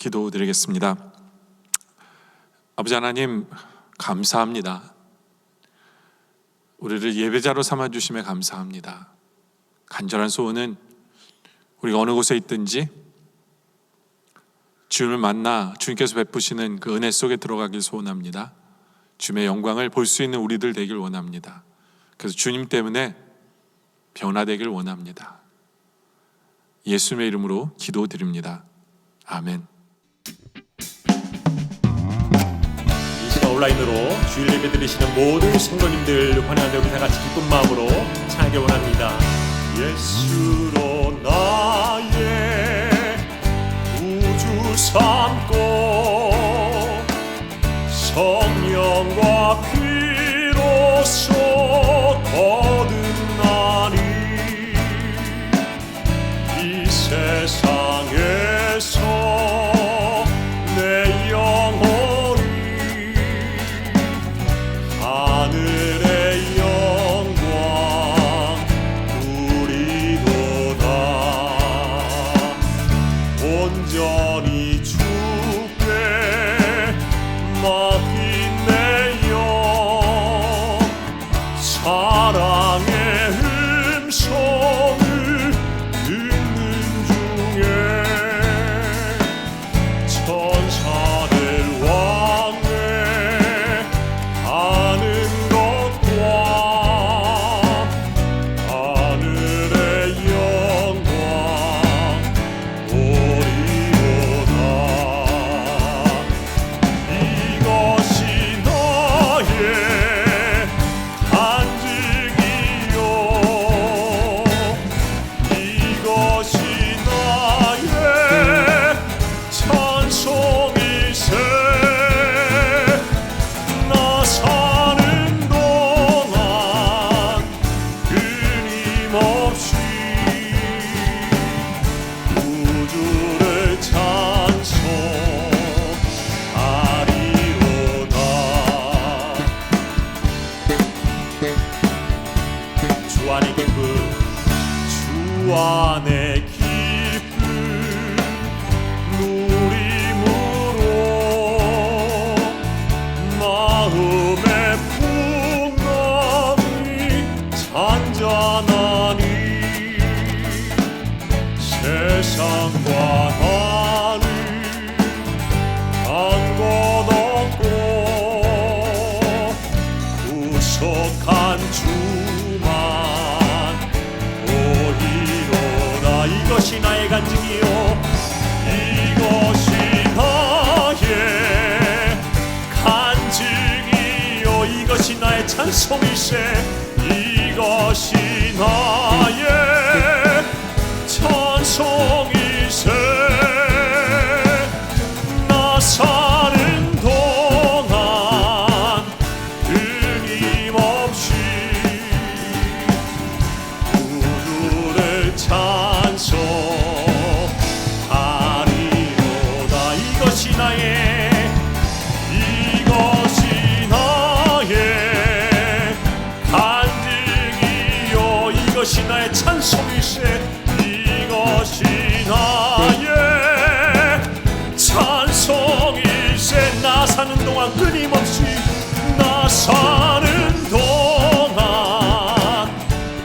기도드리겠습니다. 아버지 하나님, 감사합니다. 우리를 예배자로 삼아주심에 감사합니다. 간절한 소원은 우리가 어느 곳에 있든지 주님을 만나 주님께서 베푸시는 그 은혜 속에 들어가길 소원합니다. 주님의 영광을 볼 수 있는 우리들 되길 원합니다. 그래서 주님 때문에 변화되길 원합니다. 예수님의 이름으로 기도드립니다. 아멘. 이 시간 온라인으로 주일 예배 드리시는 모든 성도님들 환영하며 우리 다 같이 기쁜 마음으로 찬양하기 원합니다. 예수로 나의 우주 삼고 성령과 피로써 거듭나니 이 세상에서 내 영혼이 하늘의 영광 누리도다. 온전히 주께 맡긴 내 영 사랑의 음성을 듣는 중에 천사들 왕래 하는 것과 하늘의 영광 보리로다. 이것이 너의 간증이요 이것이 나의 찬송이세. 나 사는 동안 끊임없이 우주를 찬송하리로다. 주 안의 기쁨 주 안의 기쁨 누림으로 마음의 풍랑이 잔잔하니 세상과 나를 한 것 없고 구속한 주만 보이로다. 이것이 나의 간증이요 이것이 나의 간증이요 이것이 나의 찬송일세. 이것이 나의 찬송일세. 나 사는 동안 끊임없이 우주를 찬송하리로다. 이것이 나의 간증이요 이것이 나의 찬송일세. 이것이 나의 찬송일세. 나 사는 동안 끊임없이 나 사는 동안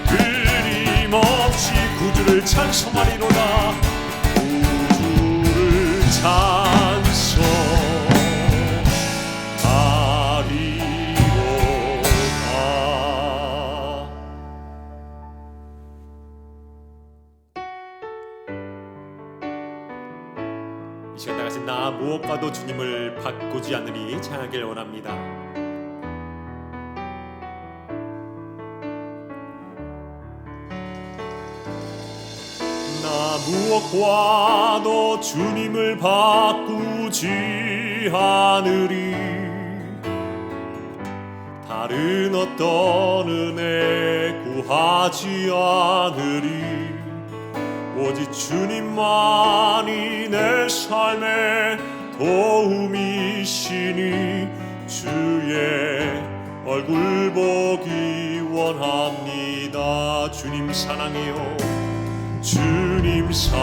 끊임없이 구주를 찬송하리로다. 구주를 찬송하리로다. 이 시간 다 같이 나 무엇과도 주님을 바꾸지 않으리 찬양하길 원합니다. 나 무엇과도 주님을 바꾸지 않으리. 다른 어떤 은혜 구하지 않으리. 오직 주님만이 내 삶의 도움이시니 주의 얼굴 보기 원합니다. 주님 사랑해요. 주님 사랑해요.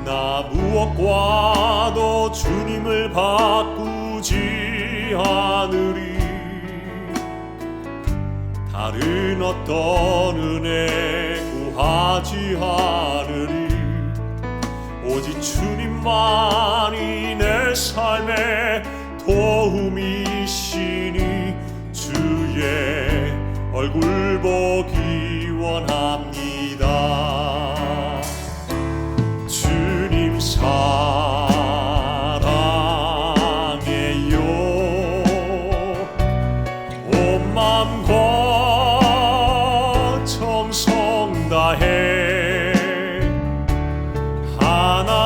나 무엇과도 주님을 바꾸지 않으리. 다른 어떤 은혜 구하지 않으리. 오직 주님만이 내 삶의 도움이시니 주의 얼굴 보기 원합니다. 주님 사랑해요. 온 마음과 정성 다해 하나님의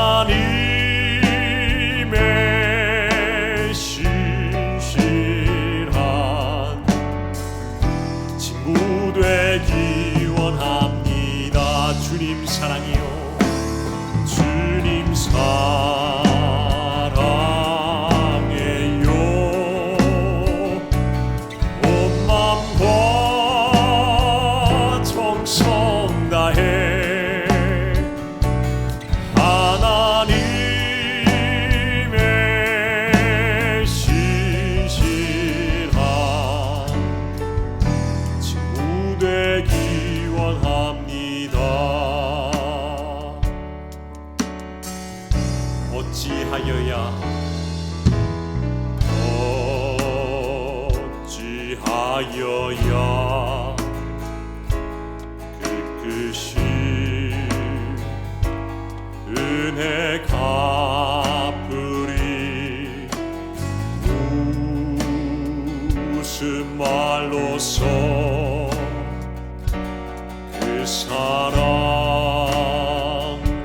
신실한 친구 되기 원합니다. 주님 사랑이요. 주님 사랑해요. 온 마음과 정성 다해 하나님의 신실한 친구 되기 원합니다. 어찌하여야 깨끗이 은혜 갚으리. 무슨 말로써 그 사랑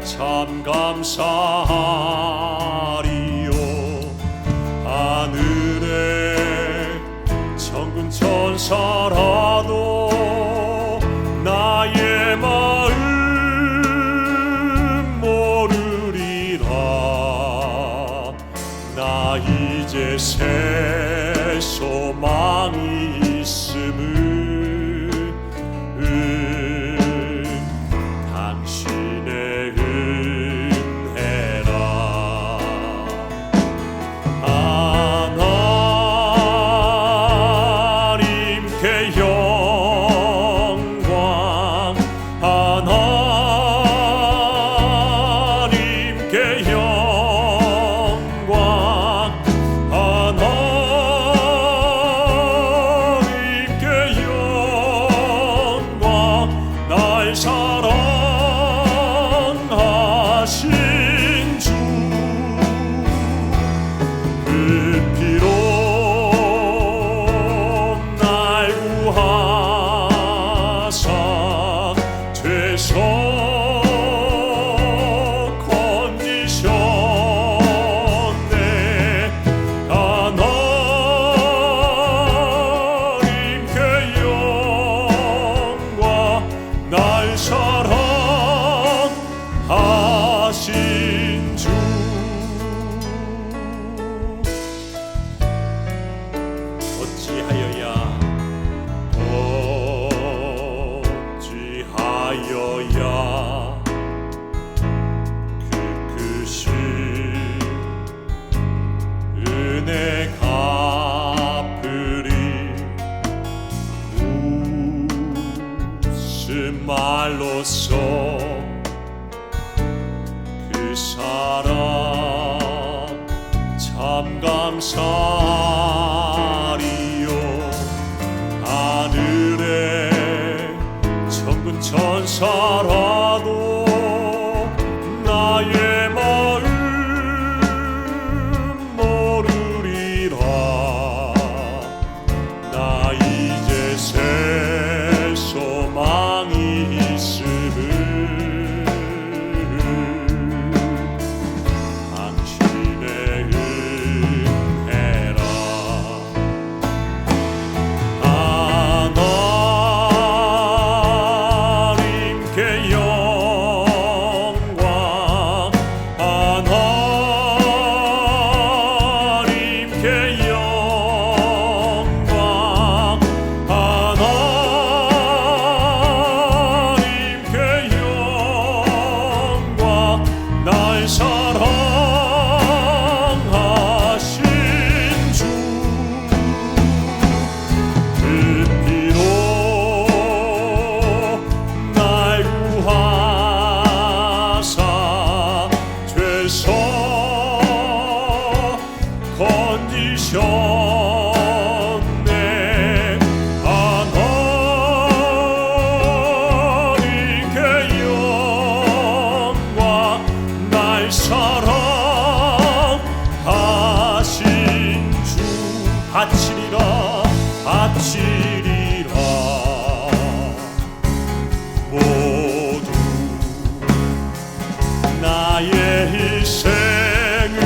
참 감사하리요. 하늘에 천군 천사라도 나의 마음 모르리라. 나 이제 새 소망이 있음을 당신의 은혜라. 하나님께 영광, 하나님께 영광, 하나님께 영광. 날 사랑하신 주, 그 피로 날 구하사 죄서 건지셨네. 하나님께 영광. 날 사랑하신 주, 어찌하여야 깨끗이 은혜 갚으리. 무슨 말로써 그 사랑 참 감사리요. 하늘에 천군 천사라도 나의 마음 모르리라. 나 이제 새 소망이 있음을 당신의 은혜라. 하나님께 영광, 사랑하신 주 바치리라 바치리라 모두 나의 일생을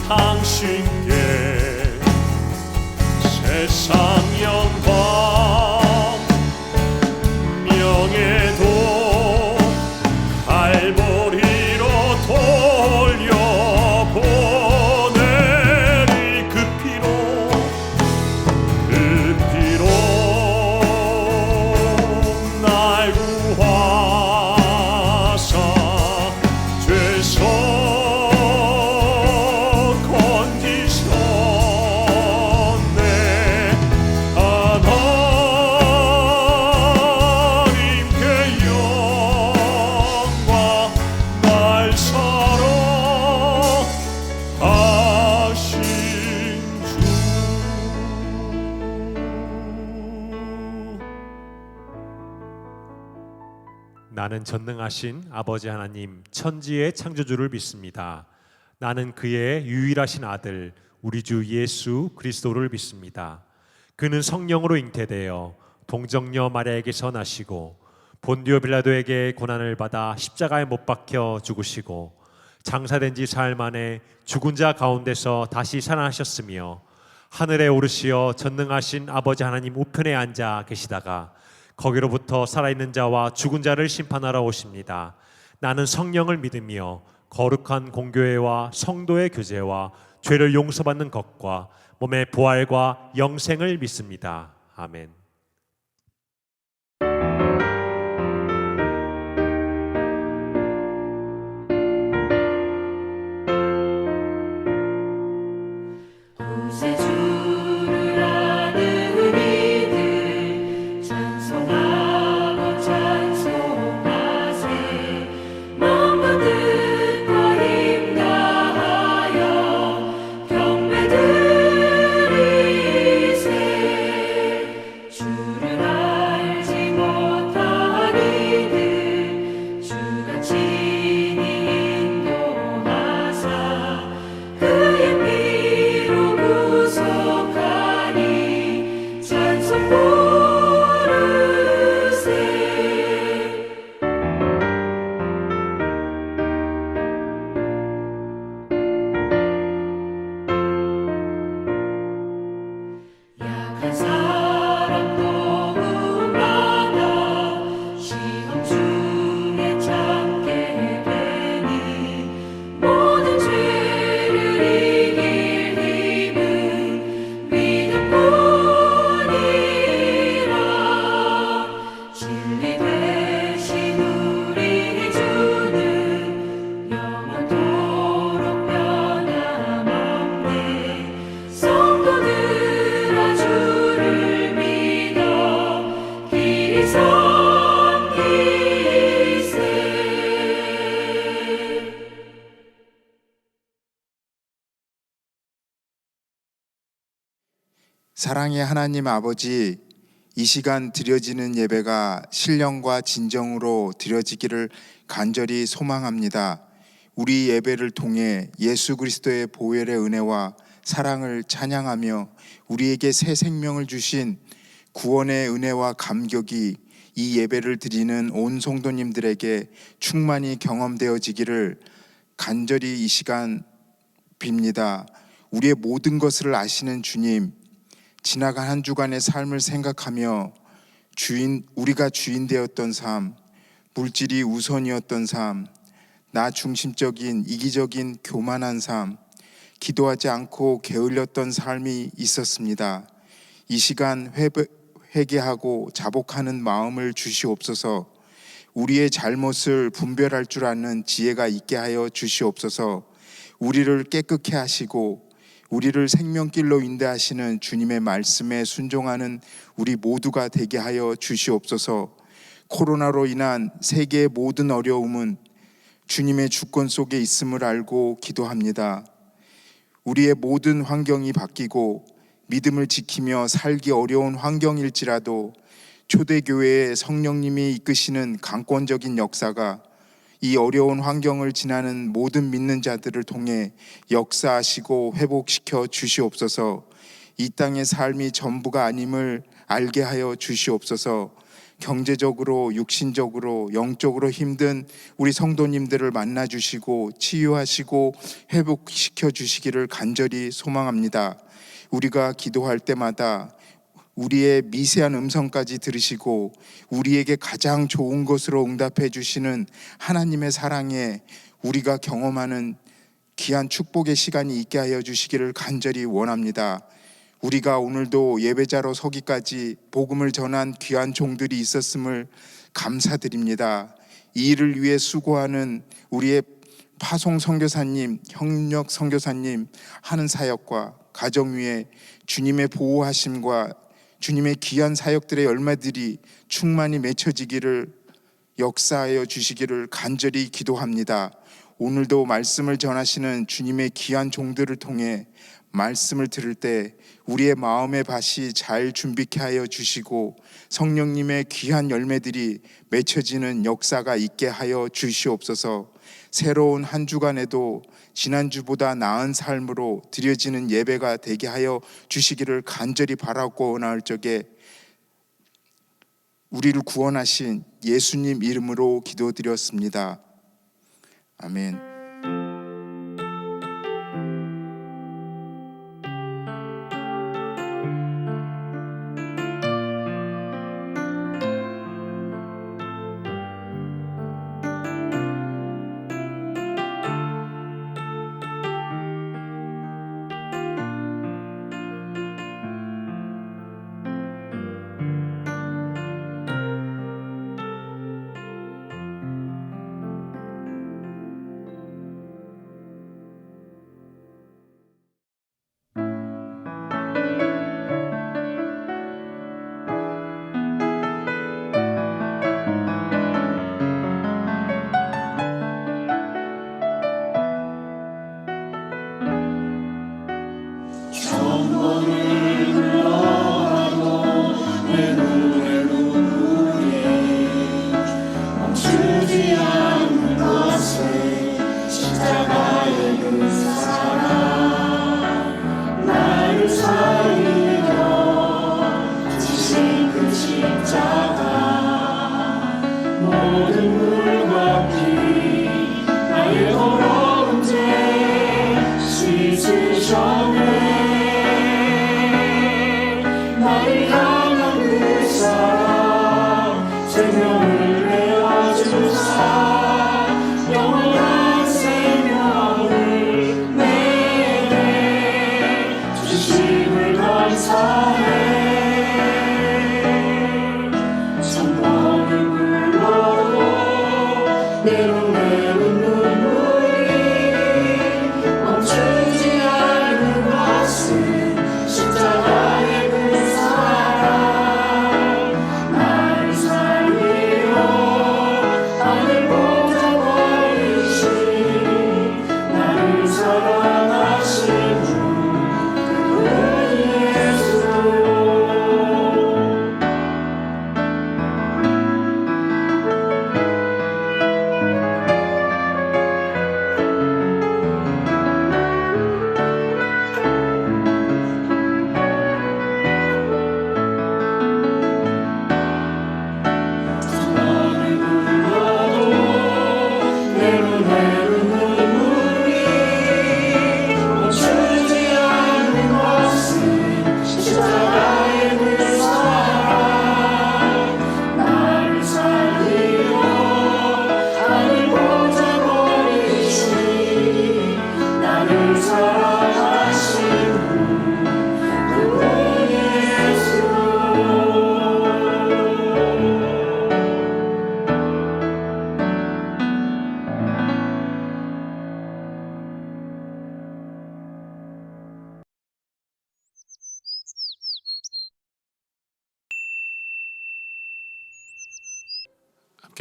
당신께 세상 영광 명예도 갈보리로 돌려보내리 그 피로 날 구하사 죄서 건지셨네. 하나님께 영광 날 사랑하신 주. 나는 전능하신 아버지 하나님 천지의 창조주를 믿습니다. 나는 그의 유일하신 아들 우리 주 예수 그리스도를 믿습니다. 그는 성령으로 잉태되어 동정녀 마리아에게서 나시고 본디오 빌라도에게 고난을 받아 십자가에 못 박혀 죽으시고 장사된 지 사흘 만에 죽은 자 가운데서 다시 살아나셨으며 하늘에 오르시어 전능하신 아버지 하나님 우편에 앉아 계시다가 거기로부터 살아있는 자와 죽은 자를 심판하러 오십니다. 나는 성령을 믿으며 거룩한 공교회와 성도의 교제와 죄를 용서받는 것과 몸의 부활과 영생을 믿습니다. 아멘. 구세주를 아는 이들 찬송하고 찬송하세. 먼 뜻과 힘 다하여 경배 드리세. 주를 알지 못한 이들 주가 친히 인도하사 그의 피로 구속하니 찬송 부르세. 약한 사람 도움받아 시험 중에 참게 되니 모든 죄를 이길 힘은 믿음뿐이라. 진리 되신 우리 주는 영원토록 변함없네. 성도들아 주를 믿어 길이 섬기세. 사랑의 하나님 아버지, 이 시간 드려지는 예배가 신령과 진정으로 드려지기를 간절히 소망합니다. 우리 예배를 통해 예수 그리스도의 보혈의 은혜와 사랑을 찬양하며 우리에게 새 생명을 주신 구원의 은혜와 감격이 이 예배를 드리는 온 성도님들에게 충만히 경험되어지기를 간절히 이 시간 빕니다. 우리의 모든 것을 아시는 주님, 지나간 한 주간의 삶을 생각하며 우리가 주인 되었던 삶, 물질이 우선이었던 삶, 나 중심적인 이기적인 교만한 삶, 기도하지 않고 게을렸던 삶이 있었습니다. 이 시간 회개하고 자복하는 마음을 주시옵소서. 우리의 잘못을 분별할 줄 아는 지혜가 있게 하여 주시옵소서. 우리를 깨끗게 하시고 우리를 생명길로 인도하시는 주님의 말씀에 순종하는 우리 모두가 되게 하여 주시옵소서. 코로나로 인한 세계의 모든 어려움은 주님의 주권 속에 있음을 알고 기도합니다. 우리의 모든 환경이 바뀌고 믿음을 지키며 살기 어려운 환경일지라도 초대교회의 성령님이 이끄시는 강권적인 역사가 이 어려운 환경을 지나는 모든 믿는 자들을 통해 역사하시고 회복시켜 주시옵소서. 이 땅의 삶이 전부가 아님을 알게 하여 주시옵소서. 경제적으로, 육신적으로, 영적으로 힘든 우리 성도님들을 만나 주시고 치유하시고 회복시켜 주시기를 간절히 소망합니다. 우리가 기도할 때마다 우리의 미세한 음성까지 들으시고 우리에게 가장 좋은 것으로 응답해 주시는 하나님의 사랑에 우리가 경험하는 귀한 축복의 시간이 있게 하여 주시기를 간절히 원합니다. 우리가 오늘도 예배자로 서기까지 복음을 전한 귀한 종들이 있었음을 감사드립니다. 이 일을 위해 수고하는 우리의 파송 선교사님, 협력 선교사님 하는 사역과 가정 위에 주님의 보호하심과 주님의 귀한 사역들의 열매들이 충만히 맺혀지기를 역사하여 주시기를 간절히 기도합니다. 오늘도 말씀을 전하시는 주님의 귀한 종들을 통해 말씀을 들을 때 우리의 마음의 밭이 잘 준비케 하여 주시고 성령님의 귀한 열매들이 맺혀지는 역사가 있게 하여 주시옵소서. 새로운 한 주간에도 지난주보다 나은 삶으로 드려지는 예배가 되게 하여 주시기를 간절히 바라고 나올 적에 우리를 구원하신 예수님 이름으로 기도드렸습니다. 아멘.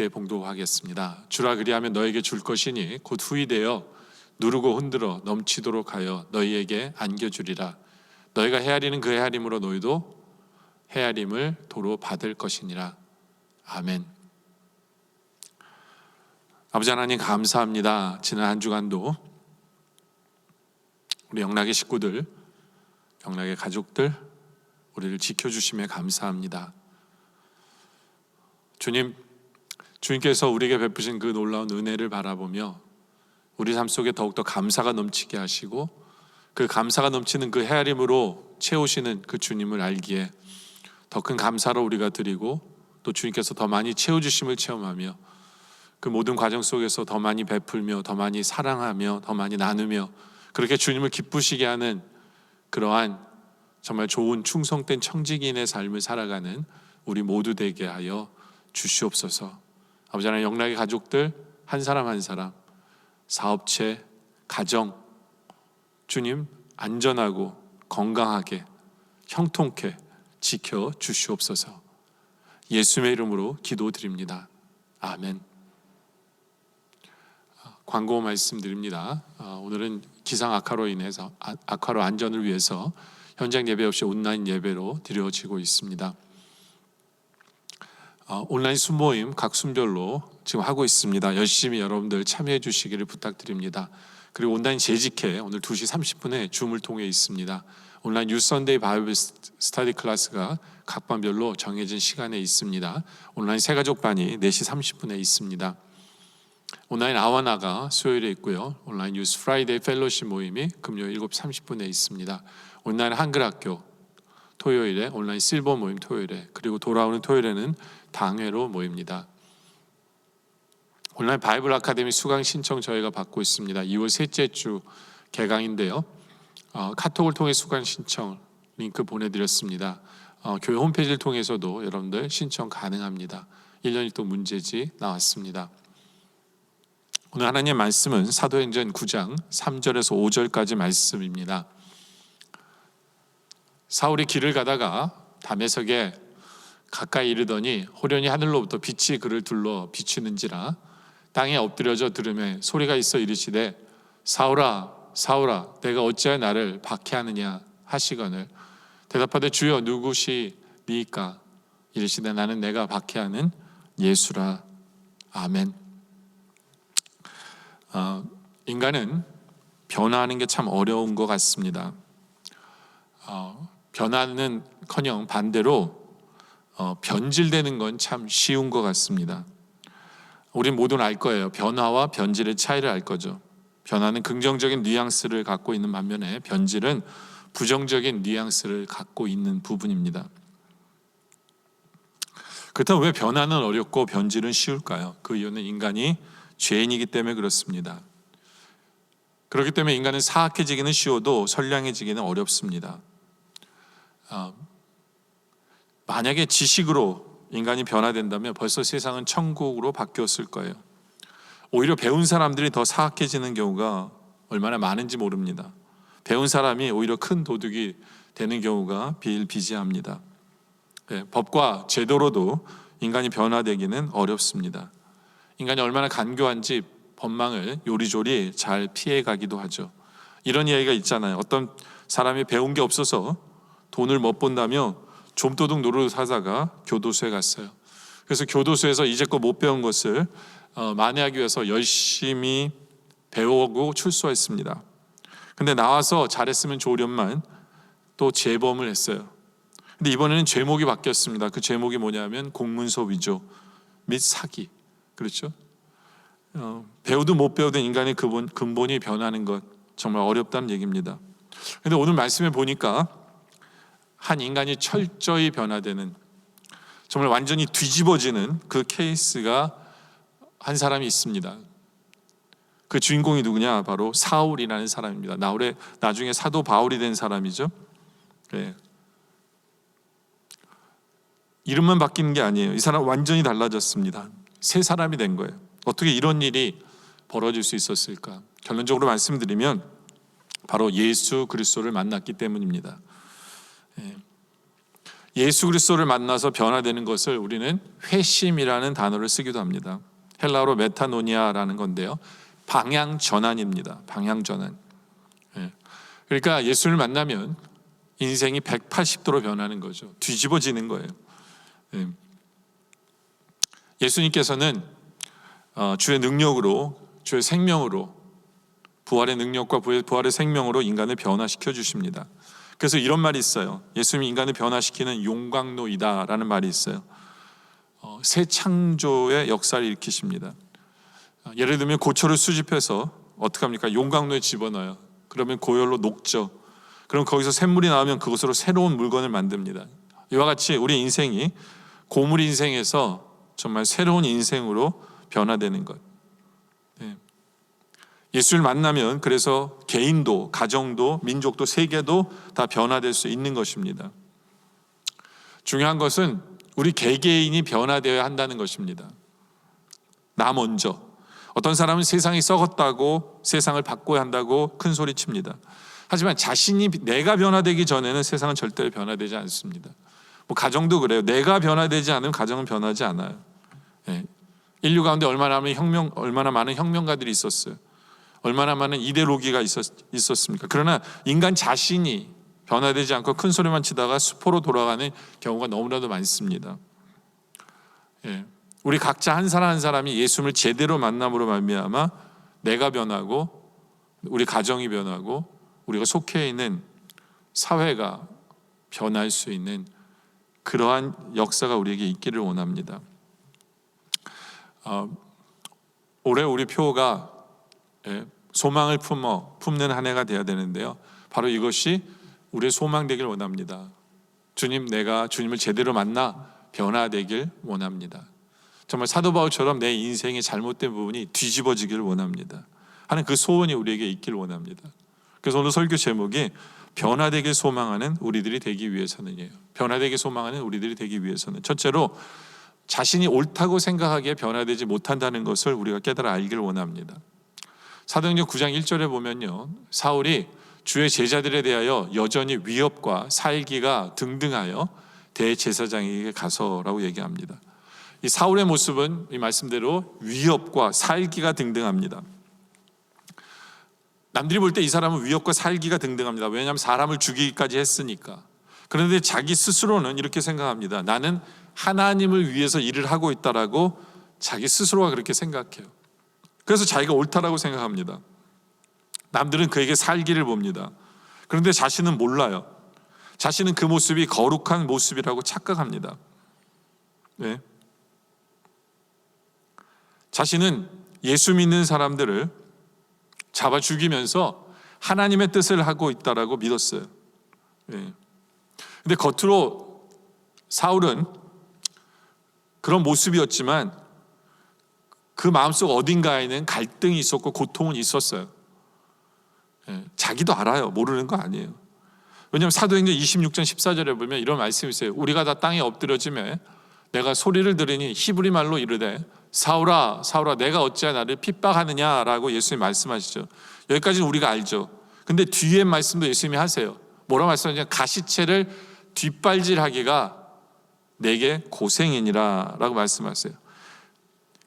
함께 봉독하겠습니다. 주라 그리하면 너에게 줄 것이니 곧 후이되어 누르고 흔들어 넘치도록 하여 너희에게 안겨주리라. 너희가 헤아리는 그 헤아림으로 너희도 헤아림을 도로 받을 것이니라. 아멘. 아버지 하나님 감사합니다. 지난 한 주간도 우리 영락의 식구들, 영락의 가족들 우리를 지켜주심에 감사합니다. 주님, 주님께서 우리에게 베푸신 그 놀라운 은혜를 바라보며 우리 삶 속에 더욱더 감사가 넘치게 하시고 그 감사가 넘치는 그 헤아림으로 채우시는 그 주님을 알기에 더 큰 감사로 우리가 드리고 또 주님께서 더 많이 채워주심을 체험하며 그 모든 과정 속에서 더 많이 베풀며 더 많이 사랑하며 더 많이 나누며 그렇게 주님을 기쁘시게 하는 그러한 정말 좋은 충성된 청지기인의 삶을 살아가는 우리 모두 되게 하여 주시옵소서. 아버지 하나님, 영락의 가족들 한 사람 한 사람, 사업체, 가정, 주님 안전하고 건강하게 형통케 지켜 주시옵소서. 예수의 이름으로 기도드립니다. 아멘. 광고 말씀드립니다. 오늘은 기상 악화로 인해서 악화로 안전을 위해서 현장 예배 없이 온라인 예배로 드려지고 있습니다. 온라인 순모임 각 순별로 지금 하고 있습니다. 열심히 여러분들 참여해 주시기를 부탁드립니다. 그리고 온라인 재직회 오늘 2시 30분에 줌을 통해 있습니다. 온라인 뉴 선데이 바이블 스터디 클래스가 각 반별로 정해진 시간에 있습니다. 온라인 새가족반이 4시 30분에 있습니다. 온라인 아와나가 수요일에 있고요. 온라인 뉴스 프라이데이 펠로십 모임이 금요일 7시 30분에 있습니다. 온라인 한글학교 토요일에, 온라인 실버 모임 토요일에, 그리고 돌아오는 토요일에는 당회로 모입니다. 온라인 바이블 아카데미 수강 신청 저희가 받고 있습니다. 2월 셋째 주 개강인데요. 카톡을 통해 수강 신청 링크 보내드렸습니다. 교회 홈페이지를 통해서도 여러분들 신청 가능합니다. 1년 1도 문제지 나왔습니다. 오늘 하나님의 말씀은 사도행전 9장 3절에서 5절까지 말씀입니다. 사울이 길을 가다가 다메섹에 가까이 이르더니 호련히 하늘로부터 빛이 그를 둘러 비추는지라 땅에 엎드려져 들으매 소리가 있어 이르시되 사울아 사울아 내가 어찌하여 나를 박해하느냐 하시거늘 대답하되 주여 누구시니까 이르시되 나는 내가 박해하는 예수라. 아멘. 인간은 변화하는 게 참 어려운 것 같습니다. 변화는커녕 반대로 변질되는 건 참 쉬운 것 같습니다. 우린 모두는 알 거예요. 변화와 변질의 차이를 알 거죠. 변화는 긍정적인 뉘앙스를 갖고 있는 반면에 변질은 부정적인 뉘앙스를 갖고 있는 부분입니다. 그렇다면 왜 변화는 어렵고 변질은 쉬울까요? 그 이유는 인간이 죄인이기 때문에 그렇습니다. 그렇기 때문에 인간은 사악해지기는 쉬워도 선량해지기는 어렵습니다. 만약에 지식으로 인간이 변화된다면 벌써 세상은 천국으로 바뀌었을 거예요. 오히려 배운 사람들이 더 사악해지는 경우가 얼마나 많은지 모릅니다. 배운 사람이 오히려 큰 도둑이 되는 경우가 비일비재합니다. 법과 제도로도 인간이 변화되기는 어렵습니다. 인간이 얼마나 간교한지 법망을 요리조리 잘 피해가기도 하죠. 이런 이야기가 있잖아요. 어떤 사람이 배운 게 없어서 돈을 못 번다며 좀도둑 노릇 하다가 교도소에 갔어요. 그래서 교도소에서 이제껏 못 배운 것을 만회하기 위해서 열심히 배우고 출소했습니다. 근데 나와서 잘했으면 좋으련만 또 재범을 했어요. 근데 이번에는 제목이 바뀌었습니다. 그 제목이 뭐냐면 공문서 위조 및 사기. 그렇죠? 배우도 못 배우던 인간의 근본이 변하는 것 정말 어렵다는 얘기입니다. 근데 오늘 말씀에 보니까 한 인간이 철저히 변화되는, 정말 완전히 뒤집어지는 그 케이스가 한 사람이 있습니다. 그 주인공이 누구냐? 바로 사울이라는 사람입니다. 나중에 사도 바울이 된 사람이죠. 네. 이름만 바뀌는 게 아니에요. 이 사람 완전히 달라졌습니다. 새 사람이 된 거예요. 어떻게 이런 일이 벌어질 수 있었을까? 결론적으로 말씀드리면 바로 예수 그리스도를 만났기 때문입니다. 예수 그리스도를 만나서 변화되는 것을 우리는 회심이라는 단어를 쓰기도 합니다. 헬라어로 메타노니아라는 건데요. 방향 전환입니다. 방향 전환. 그러니까 예수를 만나면 인생이 180도로 변하는 거죠. 뒤집어지는 거예요. 예수님께서는 주의 능력으로, 주의 생명으로, 부활의 능력과 부활의 생명으로 인간을 변화시켜 주십니다. 그래서 이런 말이 있어요. 예수님이 인간을 변화시키는 용광로이다라는 말이 있어요. 새 창조의 역사를 일으키십니다. 예를 들면 고초를 수집해서 어떻게 합니까? 용광로에 집어넣어요. 그러면 고열로 녹죠. 그럼 거기서 샘물이 나오면 그것으로 새로운 물건을 만듭니다. 이와 같이 우리 인생이 고물 인생에서 정말 새로운 인생으로 변화되는 것. 예수를 만나면 그래서 개인도, 가정도, 민족도, 세계도 다 변화될 수 있는 것입니다. 중요한 것은 우리 개개인이 변화되어야 한다는 것입니다. 나 먼저. 어떤 사람은 세상이 썩었다고 세상을 바꿔야 한다고 큰 소리 칩니다. 하지만 자신이 내가 변화되기 전에는 세상은 절대로 변화되지 않습니다. 뭐 가정도 그래요. 내가 변화되지 않으면 가정은 변하지 않아요. 인류 가운데 얼마나 많은 혁명가들이 있었어요. 얼마나 많은 이데올로기가 있었습니까? 그러나 인간 자신이 변화되지 않고 큰 소리만 치다가 수포로 돌아가는 경우가 너무나도 많습니다. 우리 각자 한 사람 한 사람이 예수님을 제대로 만남으로 말미암아 내가 변하고 우리 가정이 변하고 우리가 속해 있는 사회가 변할 수 있는 그러한 역사가 우리에게 있기를 원합니다. 올해 우리 표가 소망을 품는 한 해가 되어야 되는데요. 바로 이것이 우리의 소망 되길 원합니다. 주님, 내가 주님을 제대로 만나 변화되길 원합니다. 정말 사도 바울처럼 내 인생의 잘못된 부분이 뒤집어지길 원합니다 하는 그 소원이 우리에게 있길 원합니다. 그래서 오늘 설교 제목이 변화되길 소망하는 우리들이 되기 위해서는이에요. 변화되길 소망하는 우리들이 되기 위해서는 첫째로 자신이 옳다고 생각하기에 변화되지 못한다는 것을 우리가 깨달아 알길 원합니다. 사도행전 9장 1절에 보면요, 사울이 주의 제자들에 대하여 여전히 위협과 살기가 등등하여 대제사장에게 가서라고 얘기합니다. 이 사울의 모습은 이 말씀대로 위협과 살기가 등등합니다. 남들이 볼 때 이 사람은 위협과 살기가 등등합니다. 왜냐하면 사람을 죽이기까지 했으니까. 그런데 자기 스스로는 이렇게 생각합니다. 나는 하나님을 위해서 일을 하고 있다라고 자기 스스로가 그렇게 생각해요. 그래서 자기가 옳다라고 생각합니다. 남들은 그에게 살기를 봅니다. 그런데 자신은 몰라요. 자신은 그 모습이 거룩한 모습이라고 착각합니다. 네. 자신은 예수 믿는 사람들을 잡아 죽이면서 하나님의 뜻을 하고 있다라고 믿었어요. 네. 근데 겉으로 사울은 그런 모습이었지만 그 마음속 어딘가에는 갈등이 있었고 고통은 있었어요. 자기도 알아요. 모르는 거 아니에요. 왜냐하면 사도행전 26장 14절에 보면 이런 말씀이 있어요. 우리가 다 땅에 엎드려지매 내가 소리를 들으니 히브리 말로 이르되 사울아 사울아 내가 어찌하여 나를 핍박하느냐라고 예수님이 말씀하시죠. 여기까지는 우리가 알죠. 근데 뒤에 말씀도 예수님이 하세요. 뭐라고 말씀하시냐면 가시체를 뒷발질하기가 내게 고생이니라 라고 말씀하세요.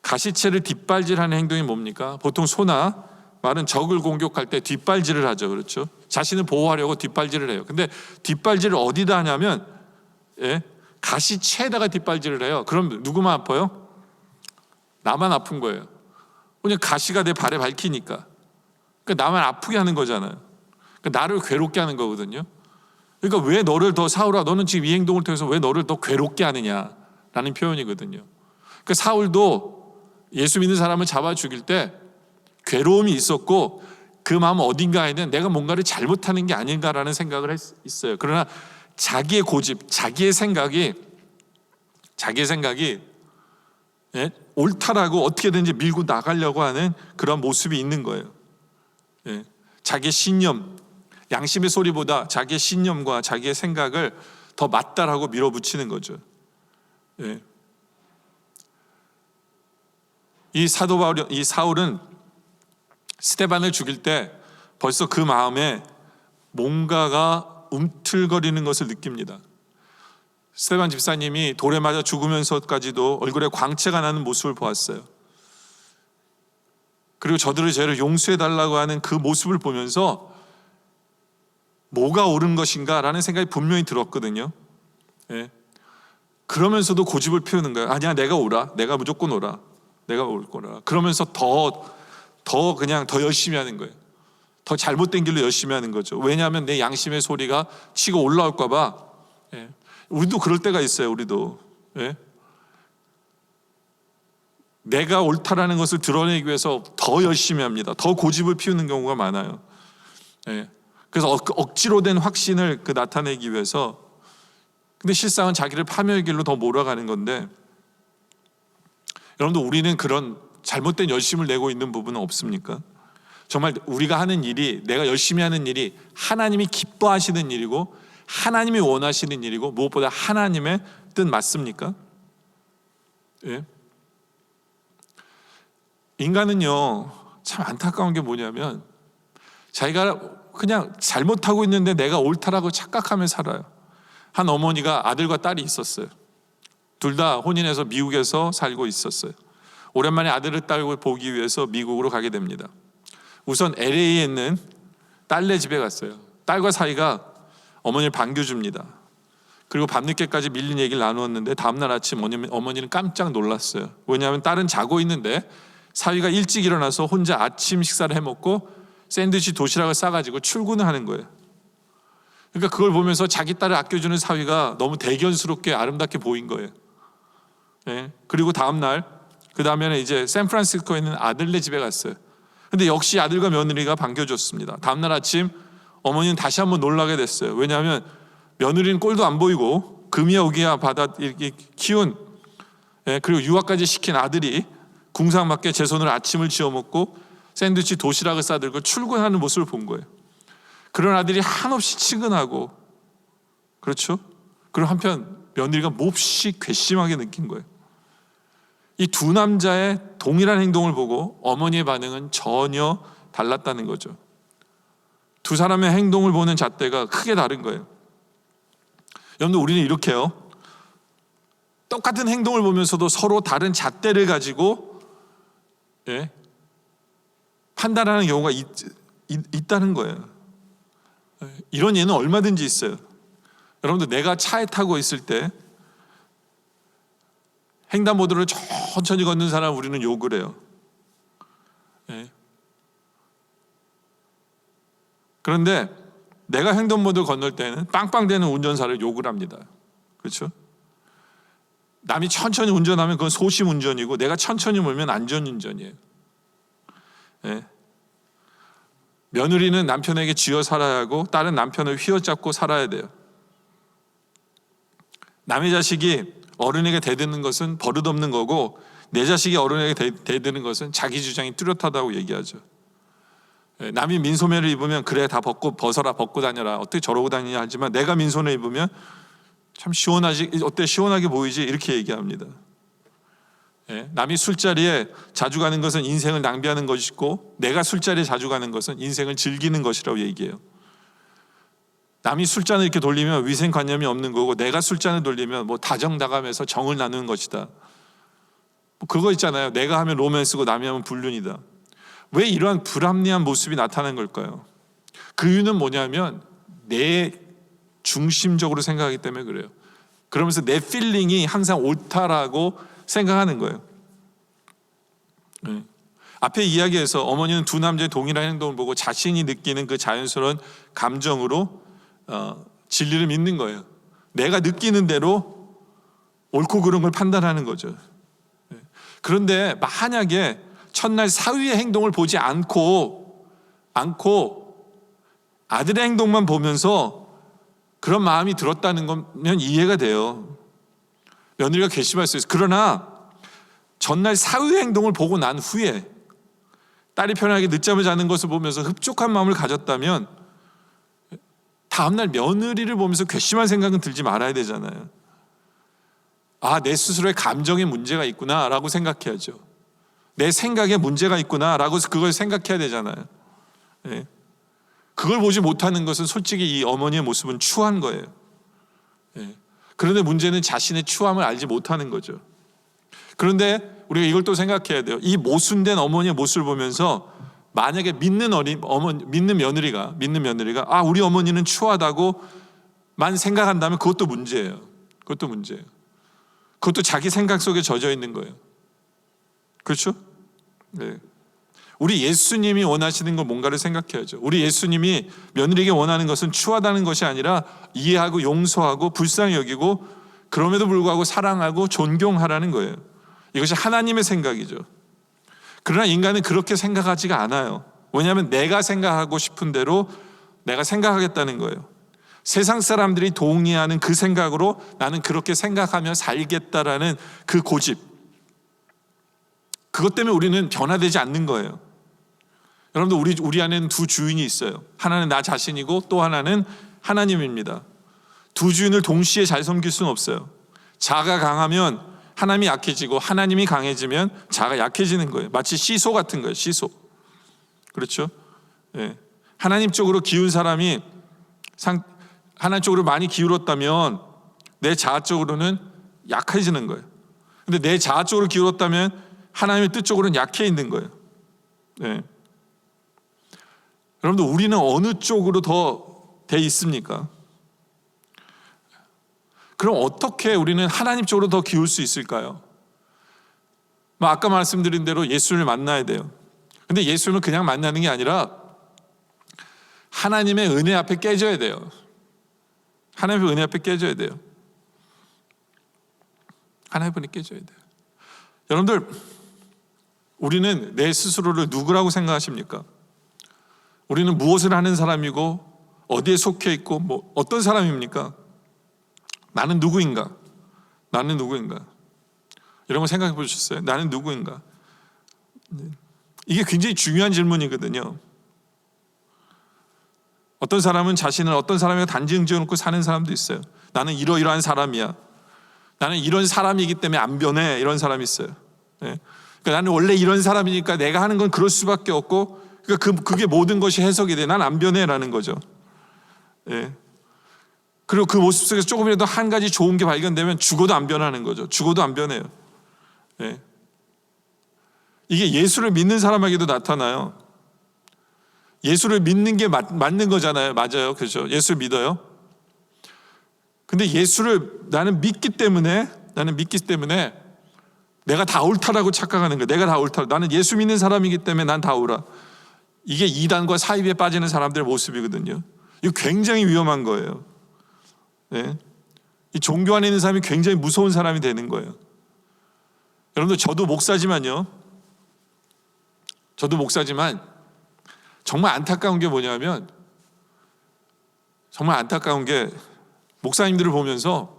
가시체를 뒷발질하는 행동이 뭡니까? 보통 소나 말은 적을 공격할 때 뒷발질을 하죠. 그렇죠? 자신을 보호하려고 뒷발질을 해요. 근데 뒷발질을 어디다 하냐면 가시체에다가 뒷발질을 해요. 그럼 누구만 아파요? 나만 아픈 거예요. 그냥 가시가 내 발에 밝히니까. 그러니까 나만 아프게 하는 거잖아요. 그러니까 나를 괴롭게 하는 거거든요. 그러니까 왜 너를 더 사울아 너는 지금 이 행동을 통해서 왜 너를 더 괴롭게 하느냐라는 표현이거든요. 그러니까 사울도 예수 믿는 사람을 잡아 죽일 때 괴로움이 있었고 그 마음 어딘가에는 내가 뭔가를 잘못하는 게 아닌가라는 생각을 했어요. 그러나 자기의 고집, 자기의 생각이 옳다라고 어떻게든지 밀고 나가려고 하는 그런 모습이 있는 거예요. 자기의 신념, 양심의 소리보다 자기의 신념과 자기의 생각을 더 맞다라고 밀어붙이는 거죠. 이 사울은 스데반을 죽일 때 벌써 그 마음에 뭔가가 움틀거리는 것을 느낍니다. 스데반 집사님이 돌에 맞아 죽으면서까지도 얼굴에 광채가 나는 모습을 보았어요. 그리고 저들의 죄를 용서해달라고 하는 그 모습을 보면서 뭐가 옳은 것인가 라는 생각이 분명히 들었거든요. 그러면서도 고집을 피우는 거예요. 아니야 내가 옳아. 내가 무조건 옳아. 내가 올 거라. 그러면서 그냥 더 열심히 하는 거예요. 더 잘못된 길로 열심히 하는 거죠. 왜냐하면 내 양심의 소리가 치고 올라올까 봐. 예. 우리도 그럴 때가 있어요. 우리도. 예. 내가 옳다라는 것을 드러내기 위해서 더 열심히 합니다. 더 고집을 피우는 경우가 많아요. 예. 그래서 억지로 된 확신을 나타내기 위해서. 근데 실상은 자기를 파멸의 길로 더 몰아가는 건데, 여러분들, 우리는 그런 잘못된 열심을 내고 있는 부분은 없습니까? 정말 우리가 하는 일이, 내가 열심히 하는 일이 하나님이 기뻐하시는 일이고 하나님이 원하시는 일이고 무엇보다 하나님의 뜻 맞습니까? 예? 인간은요, 참 안타까운 게 뭐냐면 자기가 그냥 잘못하고 있는데 내가 옳다라고 착각하며 살아요. 한 어머니가 아들과 딸이 있었어요. 둘 다 혼인해서 미국에서 살고 있었어요. 오랜만에 아들을 딸을 보기 위해서 미국으로 가게 됩니다. 우선 LA에 있는 딸네 집에 갔어요. 딸과 사이가 어머니를 반겨줍니다. 그리고 밤늦게까지 밀린 얘기를 나누었는데 다음날 아침 어머니는 깜짝 놀랐어요. 왜냐하면 딸은 자고 있는데 사위가 일찍 일어나서 혼자 아침 식사를 해먹고 샌드위치 도시락을 싸가지고 출근을 하는 거예요. 그러니까 그걸 보면서 자기 딸을 아껴주는 사위가 너무 대견스럽게 아름답게 보인 거예요. 예. 그리고 그 다음에는 이제 샌프란시스코에 있는 아들네 집에 갔어요. 근데 역시 아들과 며느리가 반겨줬습니다. 다음날 아침 어머니는 다시 한번 놀라게 됐어요. 왜냐하면 며느리는 꼴도 안 보이고 금이야 오기야 받아 이렇게 키운, 예, 그리고 유학까지 시킨 아들이 궁상맞게 제 손으로 아침을 지어 먹고 샌드위치 도시락을 싸들고 출근하는 모습을 본 거예요. 그런 아들이 한없이 치근하고, 그렇죠? 그리고 한편 며느리가 몹시 괘씸하게 느낀 거예요. 이 두 남자의 동일한 행동을 보고 어머니의 반응은 전혀 달랐다는 거죠. 두 사람의 행동을 보는 잣대가 크게 다른 거예요. 여러분들, 우리는 이렇게요, 똑같은 행동을 보면서도 서로 다른 잣대를 가지고, 예, 판단하는 경우가 있다는 거예요. 이런 예는 얼마든지 있어요. 여러분들, 내가 차에 타고 있을 때 횡단보도를 천천히 걷는 사람 우리는 욕을 해요. 예. 그런데 내가 횡단보도를 건널 때는 빵빵대는 운전사를 욕을 합니다. 그렇죠? 남이 천천히 운전하면 그건 소심 운전이고 내가 천천히 몰면 안전 운전이에요. 예. 며느리는 남편에게 쥐어 살아야 하고 딸은 남편을 휘어잡고 살아야 돼요. 남의 자식이 어른에게 대드는 것은 버릇없는 거고 내 자식이 어른에게 대드는 것은 자기 주장이 뚜렷하다고 얘기하죠. 남이 민소매를 입으면 그래 다 벗어라, 벗고 다녀라, 어떻게 저러고 다니냐 하지만 내가 민소매 입으면 참 시원하지, 어때 시원하게 보이지, 이렇게 얘기합니다. 남이 술자리에 자주 가는 것은 인생을 낭비하는 것이고 내가 술자리에 자주 가는 것은 인생을 즐기는 것이라고 얘기해요. 남이 술잔을 이렇게 돌리면 위생관념이 없는 거고 내가 술잔을 돌리면 뭐 다정다감해서 정을 나누는 것이다. 뭐 그거 있잖아요. 내가 하면 로맨스고 남이 하면 불륜이다. 왜 이러한 불합리한 모습이 나타나는 걸까요? 그 이유는 뭐냐면 내 중심적으로 생각하기 때문에 그래요. 그러면서 내 필링이 항상 옳다라고 생각하는 거예요. 네. 앞에 이야기에서 어머니는 두 남자의 동일한 행동을 보고 자신이 느끼는 그 자연스러운 감정으로 진리를 믿는 거예요. 내가 느끼는 대로 옳고 그른 걸 판단하는 거죠. 그런데 만약에 첫날 사위의 행동을 보지 않고 아들의 행동만 보면서 그런 마음이 들었다는 거면 이해가 돼요. 며느리가 괘씸할 수 있어요. 그러나 전날 사위의 행동을 보고 난 후에 딸이 편하게 늦잠을 자는 것을 보면서 흡족한 마음을 가졌다면 다음날 며느리를 보면서 괘씸한 생각은 들지 말아야 되잖아요. 아, 내 스스로의 감정에 문제가 있구나 라고 생각해야죠. 내 생각에 문제가 있구나 라고 그걸 생각해야 되잖아요. 네. 그걸 보지 못하는 것은 솔직히 이 어머니의 모습은 추한 거예요. 네. 그런데 문제는 자신의 추함을 알지 못하는 거죠. 그런데 우리가 이걸 또 생각해야 돼요. 이 모순된 어머니의 모습을 보면서 만약에 믿는 며느리가 아, 우리 어머니는 추하다고만 생각한다면 그것도 문제예요. 그것도 자기 생각 속에 젖어 있는 거예요. 그렇죠? 네. 우리 예수님이 원하시는 건 뭔가를 생각해야죠. 우리 예수님이 며느리에게 원하는 것은 추하다는 것이 아니라 이해하고 용서하고 불쌍히 여기고 그럼에도 불구하고 사랑하고 존경하라는 거예요. 이것이 하나님의 생각이죠. 그러나 인간은 그렇게 생각하지가 않아요. 왜냐하면 내가 생각하고 싶은 대로 내가 생각하겠다는 거예요. 세상 사람들이 동의하는 그 생각으로 나는 그렇게 생각하며 살겠다라는 그 고집, 그것 때문에 우리는 변화되지 않는 거예요. 여러분들 우리 안에는 두 주인이 있어요. 하나는 나 자신이고 또 하나는 하나님입니다. 두 주인을 동시에 잘 섬길 수는 없어요. 자가 강하면 하나님이 약해지고 하나님이 강해지면 자가 약해지는 거예요. 마치 시소 같은 거예요. 시소. 그렇죠? 네. 하나님 쪽으로 기운 사람이 하나님 쪽으로 많이 기울었다면 내 자아 쪽으로는 약해지는 거예요. 근데 내 자아 쪽으로 기울었다면 하나님의 뜻 쪽으로는 약해 있는 거예요. 네. 여러분들 우리는 어느 쪽으로 더 돼 있습니까? 그럼 어떻게 우리는 하나님 쪽으로 더 기울 수 있을까요? 아까 말씀드린 대로 예수를 만나야 돼요. 근데 예수를 그냥 만나는 게 아니라 하나님의 은혜 앞에 깨져야 돼요. 하나님의 은혜 앞에 깨져야 돼요. 하나님의 은혜 깨져야 돼요. 여러분들 우리는 내 스스로를 누구라고 생각하십니까? 우리는 무엇을 하는 사람이고 어디에 속해 있고 어떤 사람입니까? 나는 누구인가? 나는 누구인가? 이런 거 생각해 보셨어요? 나는 누구인가? 이게 굉장히 중요한 질문이거든요. 어떤 사람은 자신을 어떤 사람이랑 단정 지어놓고 사는 사람도 있어요. 나는 이러이러한 사람이야. 나는 이런 사람이기 때문에 안 변해. 이런 사람이 있어요. 네. 그러니까 나는 원래 이런 사람이니까 내가 하는 건 그럴 수밖에 없고, 그러니까 그게 모든 것이 해석이 돼. 난 안 변해라는 거죠. 네. 그리고 그 모습 속에서 조금이라도 한 가지 좋은 게 발견되면 죽어도 안 변하는 거죠. 죽어도 안 변해요. 네. 이게 예수를 믿는 사람에게도 나타나요. 예수를 믿는 게 맞는 거잖아요. 맞아요. 그렇죠. 예수를 믿어요. 근데 예수를 나는 믿기 때문에 내가 다 옳다라고 착각하는 거예요. 내가 다 옳다. 나는 예수 믿는 사람이기 때문에 난 다 옳아. 이게 이단과 사이비에 빠지는 사람들의 모습이거든요. 이거 굉장히 위험한 거예요. 네. 이 종교 안에 있는 사람이 굉장히 무서운 사람이 되는 거예요. 여러분들 저도 목사지만 정말 안타까운 게 뭐냐면, 정말 안타까운 게 목사님들을 보면서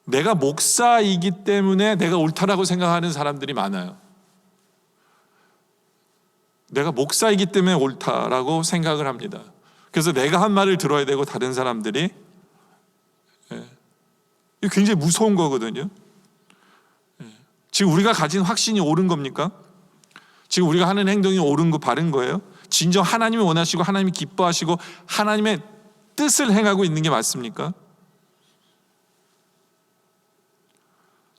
내가 목사이기 때문에 내가 옳다라고 생각하는 사람들이 많아요. 내가 목사이기 때문에 옳다라고 생각을 합니다. 그래서 내가 한 말을 들어야 되고 다른 사람들이, 이게 굉장히 무서운 거거든요. 지금 우리가 가진 확신이 옳은 겁니까? 지금 우리가 하는 행동이 옳은 거 바른 거예요? 진정 하나님이 원하시고 하나님이 기뻐하시고 하나님의 뜻을 행하고 있는 게 맞습니까?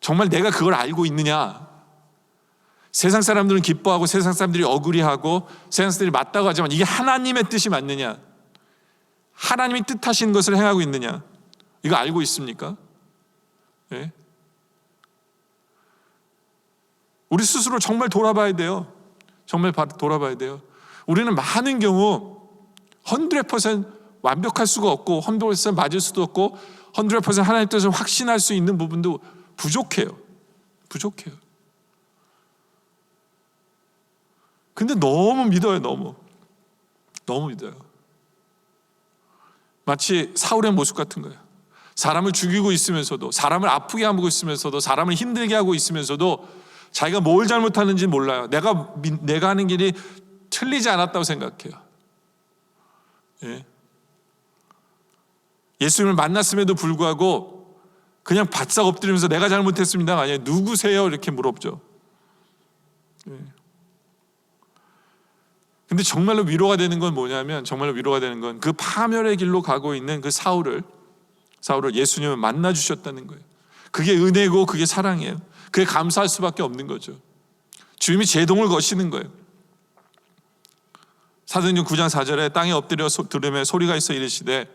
정말 내가 그걸 알고 있느냐? 세상 사람들은 기뻐하고 세상 사람들이 억울해하고 세상 사람들이 맞다고 하지만 이게 하나님의 뜻이 맞느냐? 하나님이 뜻하신 것을 행하고 있느냐? 이거 알고 있습니까? 네? 우리 스스로 정말 돌아봐야 돼요. 정말 돌아봐야 돼요. 우리는 많은 경우 100% 완벽할 수가 없고 100% 맞을 수도 없고 100% 하나님 뜻을 확신할 수 있는 부분도 부족해요. 근데 너무 믿어요. 너무 믿어요. 마치 사울의 모습 같은 거예요. 사람을 죽이고 있으면서도, 사람을 아프게 하고 있으면서도, 사람을 힘들게 하고 있으면서도 자기가 뭘 잘못하는지 몰라요. 내가 하는 길이 틀리지 않았다고 생각해요. 예. 예수님을 만났음에도 불구하고 그냥 바싹 엎드리면서 내가 잘못했습니다. 아니에요. 누구세요? 이렇게 물어보죠. 예. 근데 정말로 위로가 되는 건 뭐냐면, 그 파멸의 길로 가고 있는 그 사울을 예수님을 만나 주셨다는 거예요. 그게 은혜고 그게 사랑이에요. 그게 감사할 수밖에 없는 거죠. 주님이 제동을 거시는 거예요. 사도행전 9장 4절에 땅에 엎드려 들으며 소리가 있어 이르시되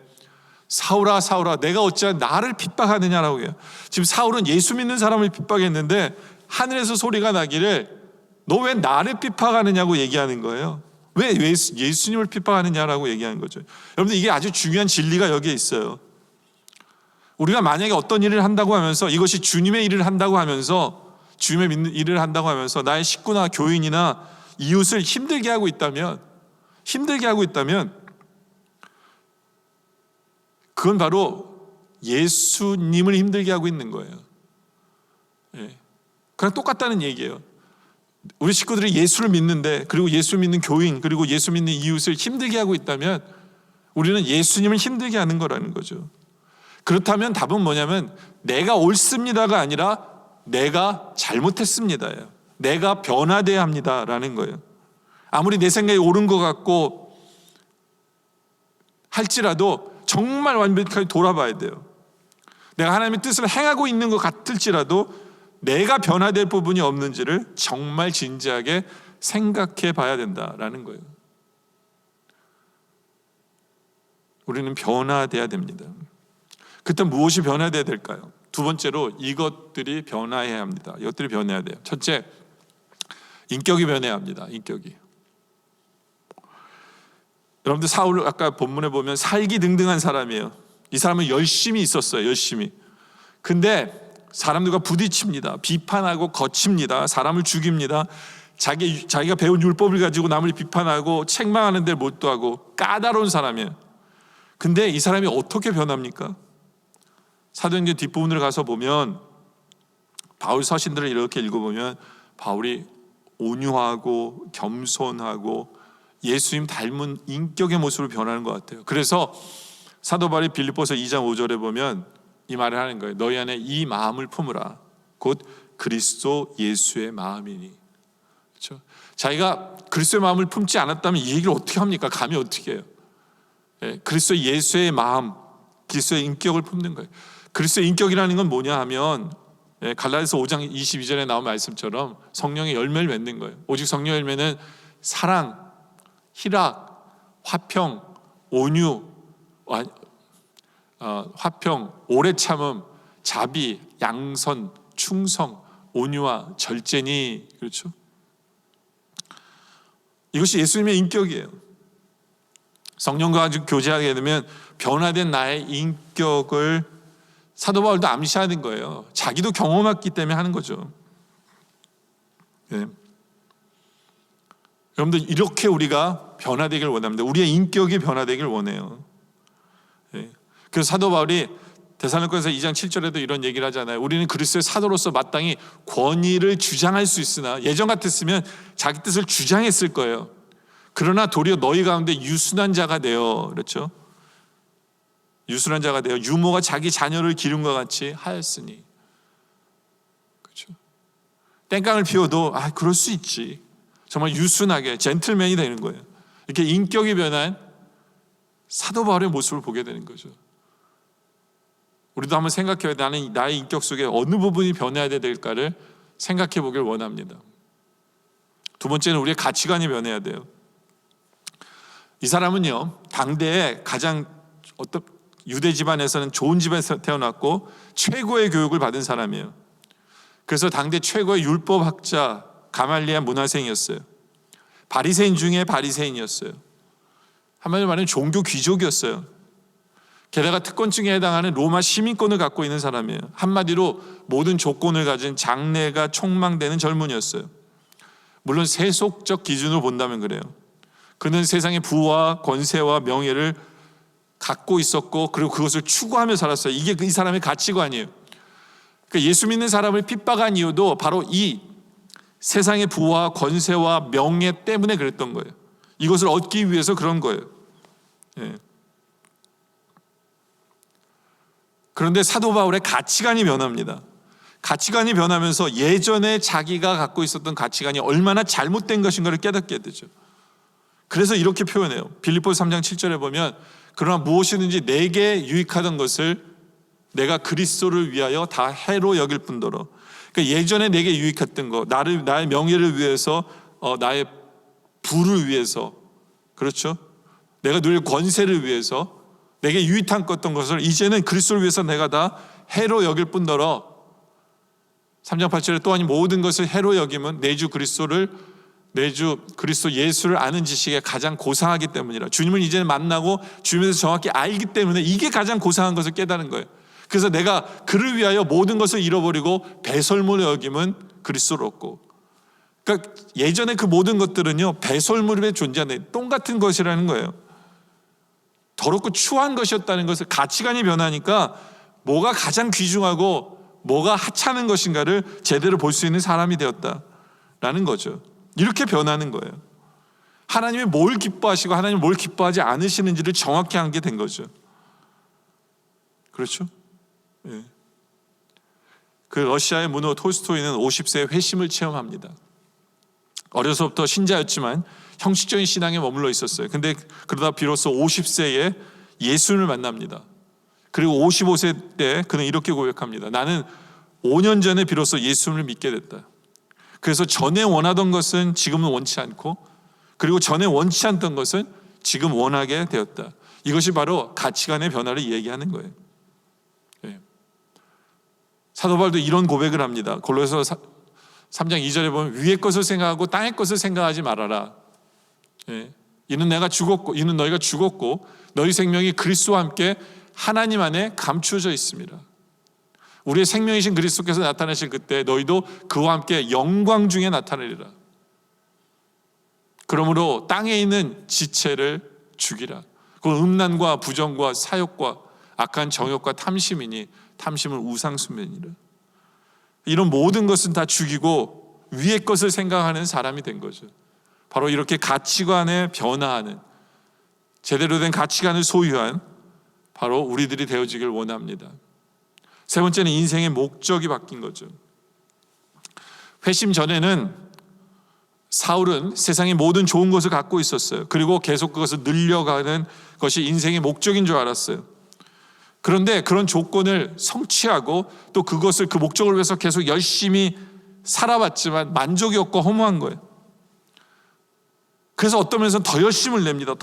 사울아 사울아 내가 어찌하여 나를 핍박하느냐라고 해요. 지금 사울은 예수 믿는 사람을 핍박했는데 하늘에서 소리가 나기를 너 왜 나를 핍박하느냐고 얘기하는 거예요. 왜 예수님을 핍박하느냐라고 얘기하는 거죠. 여러분들 이게 아주 중요한 진리가 여기에 있어요. 우리가 만약에 어떤 일을 한다고 하면서 이것이 주님의 일을 한다고 하면서 주님의 믿는 일을 한다고 하면서 나의 식구나 교인이나 이웃을 힘들게 하고 있다면 그건 바로 예수님을 힘들게 하고 있는 거예요. 예. 그냥 똑같다는 얘기예요. 우리 식구들이 예수를 믿는데, 그리고 예수 믿는 교인, 그리고 예수 믿는 이웃을 힘들게 하고 있다면 우리는 예수님을 힘들게 하는 거라는 거죠. 그렇다면 답은 뭐냐면 내가 옳습니다가 아니라 내가 잘못했습니다예요. 내가 변화돼야 합니다라는 거예요. 아무리 내 생각이 옳은 것 같고 할지라도 정말 완벽하게 돌아봐야 돼요. 내가 하나님의 뜻을 행하고 있는 것 같을지라도 내가 변화될 부분이 없는지를 정말 진지하게 생각해 봐야 된다라는 거예요. 우리는 변화돼야 됩니다. 그때 무엇이 변화돼야 될까요? 두 번째로 이것들이 변화해야 합니다. 이것들이 변해야 돼요. 첫째, 인격이 변해야 합니다. 인격이. 여러분들 사울 아까 본문에 보면 살기등등한 사람이에요. 이 사람은 열심히 있었어요. 열심히. 근데 사람들과 부딪힙니다. 비판하고 거칩니다. 사람을 죽입니다. 자기가 배운 율법을 가지고 남을 비판하고 책망하는 데 몰두하고 까다로운 사람이에요. 근데 이 사람이 어떻게 변합니까? 사도행전 뒷부분을 가서 보면 바울 서신들을 이렇게 읽어보면 바울이 온유하고 겸손하고 예수님 닮은 인격의 모습으로 변하는 것 같아요. 그래서 사도 바울이 빌립보서 2장 5절에 보면 이 말을 하는 거예요. 너희 안에 이 마음을 품으라. 곧 그리스도 예수의 마음이니. 그렇죠? 자기가 그리스도의 마음을 품지 않았다면 이 얘기를 어떻게 합니까? 감히 어떻게 해요? 그리스도 예수의 마음, 그리스도의 인격을 품는 거예요. 그리스도의 인격이라는 건 뭐냐 하면 갈라디아서 5장 22절에 나온 말씀처럼 성령의 열매를 맺는 거예요. 오직 성령의 열매는 사랑, 희락, 화평, 온유, 화평, 오래 참음, 자비, 양선, 충성, 온유와 절제니. 그렇죠? 이것이 예수님의 인격이에요. 성령과 아주 교제하게 되면 변화된 나의 인격을 사도 바울도 암시하는 거예요. 자기도 경험했기 때문에 하는 거죠. 네. 여러분들 이렇게 우리가 변화되길 원합니다. 우리의 인격이 변화되길 원해요. 네. 그래서 사도 바울이 데살로니가서 2장 7절에도 이런 얘기를 하잖아요. 우리는 그리스도의 사도로서 마땅히 권위를 주장할 수 있으나, 예전 같았으면 자기 뜻을 주장했을 거예요. 그러나 도리어 너희 가운데 유순한 자가 되어, 그렇죠? 유순한 자가 되어 유모가 자기 자녀를 기름과 같이 하였으니. 그렇죠? 땡깡을 피워도 그럴 수 있지. 정말 유순하게 젠틀맨이 되는 거예요. 이렇게 인격이 변한 사도 바울의 모습을 보게 되는 거죠. 우리도 한번 생각해야 돼. 나는 나의 인격 속에 어느 부분이 변해야 될까를 생각해 보길 원합니다. 두 번째는 우리의 가치관이 변해야 돼요. 이 사람은요, 당대에 가장 어떤 유대 집안에서는 좋은 집에서 태어났고 최고의 교육을 받은 사람이에요. 그래서 당대 최고의 율법학자 가말리엘 문화생이었어요. 바리새인 중에 바리새인이었어요. 한마디로 말하면 종교 귀족이었어요. 게다가 특권층에 해당하는 로마 시민권을 갖고 있는 사람이에요. 한마디로 모든 조건을 가진 장래가 촉망되는 젊은이였어요. 물론 세속적 기준으로 본다면 그래요. 그는 세상의 부와 권세와 명예를 갖고 있었고, 그리고 그것을 추구하며 살았어요. 이게 이 사람의 가치관이에요. 그러니까 예수 믿는 사람을 핍박한 이유도 바로 이 세상의 부와 권세와 명예 때문에 그랬던 거예요. 이것을 얻기 위해서 그런 거예요. 예. 그런데 사도 바울의 가치관이 변합니다. 가치관이 변하면서 예전에 자기가 갖고 있었던 가치관이 얼마나 잘못된 것인가를 깨닫게 되죠. 그래서 이렇게 표현해요. 빌립보서 3장 7절에 보면 그러나 무엇이든지 내게 유익하던 것을 내가 그리스도를 위하여 다 해로 여길 뿐더러. 그러니까 예전에 내게 유익했던 거, 나의 명예를 위해서, 나의 부를 위해서, 그렇죠? 내가 누릴 권세를 위해서 내게 유익한 것던 것을 이제는 그리스도를 위해서 내가 다 해로 여길 뿐더러 3장 8절에 또한 모든 것을 해로 여김은 내 주 그리스도 예수를 아는 지식에 가장 고상하기 때문이라. 주님을 이제는 만나고 주님에서 정확히 알기 때문에 이게 가장 고상한 것을 깨달은 거예요. 그래서 내가 그를 위하여 모든 것을 잃어버리고 배설물을 여김은 그리스도를 얻고. 그러니까 예전에 그 모든 것들은요, 배설물에 존재하는 똥 같은 것이라는 거예요. 더럽고 추한 것이었다는 것을, 가치관이 변하니까 뭐가 가장 귀중하고 뭐가 하찮은 것인가를 제대로 볼 수 있는 사람이 되었다라는 거죠. 이렇게 변하는 거예요. 하나님이 뭘 기뻐하시고 하나님이 뭘 기뻐하지 않으시는지를 정확히 알게 된 거죠. 그렇죠? 예. 그 러시아의 문호 톨스토이는 50세에 회심을 체험합니다. 어려서부터 신자였지만 형식적인 신앙에 머물러 있었어요. 근데 그러다 비로소 50세에 예수를 만납니다. 그리고 55세 때 그는 이렇게 고백합니다. 나는 5년 전에 비로소 예수를 믿게 됐다. 그래서 전에 원하던 것은 지금은 원치 않고, 그리고 전에 원치 않던 것은 지금 원하게 되었다. 이것이 바로 가치관의 변화를 얘기하는 거예요. 예. 사도 바울도 이런 고백을 합니다. 골로새서 3장 2절에 보면 위의 것을 생각하고 땅의 것을 생각하지 말아라. 예. 이는 너희가 죽었고 너희 생명이 그리스도와 함께 하나님 안에 감추어져 있습니다. 우리의 생명이신 그리스도께서 나타나실 그때 너희도 그와 함께 영광 중에 나타내리라. 그러므로 땅에 있는 지체를 죽이라. 그 음란과 부정과 사욕과 악한 정욕과 탐심이니 탐심은 우상숭배니라. 이런 모든 것은 다 죽이고 위의 것을 생각하는 사람이 된 거죠. 바로 이렇게 가치관에 변화하는, 제대로 된 가치관을 소유한 바로 우리들이 되어지길 원합니다. 세 번째는 인생의 목적이 바뀐 거죠. 회심 전에는 사울은 세상의 모든 좋은 것을 갖고 있었어요. 그리고 계속 그것을 늘려가는 것이 인생의 목적인 줄 알았어요. 그런데 그런 조건을 성취하고 또 그것을, 그 목적을 위해서 계속 열심히 살아봤지만 만족이 없고 허무한 거예요. 그래서 어떤 면에서는 더 열심을 냅니다.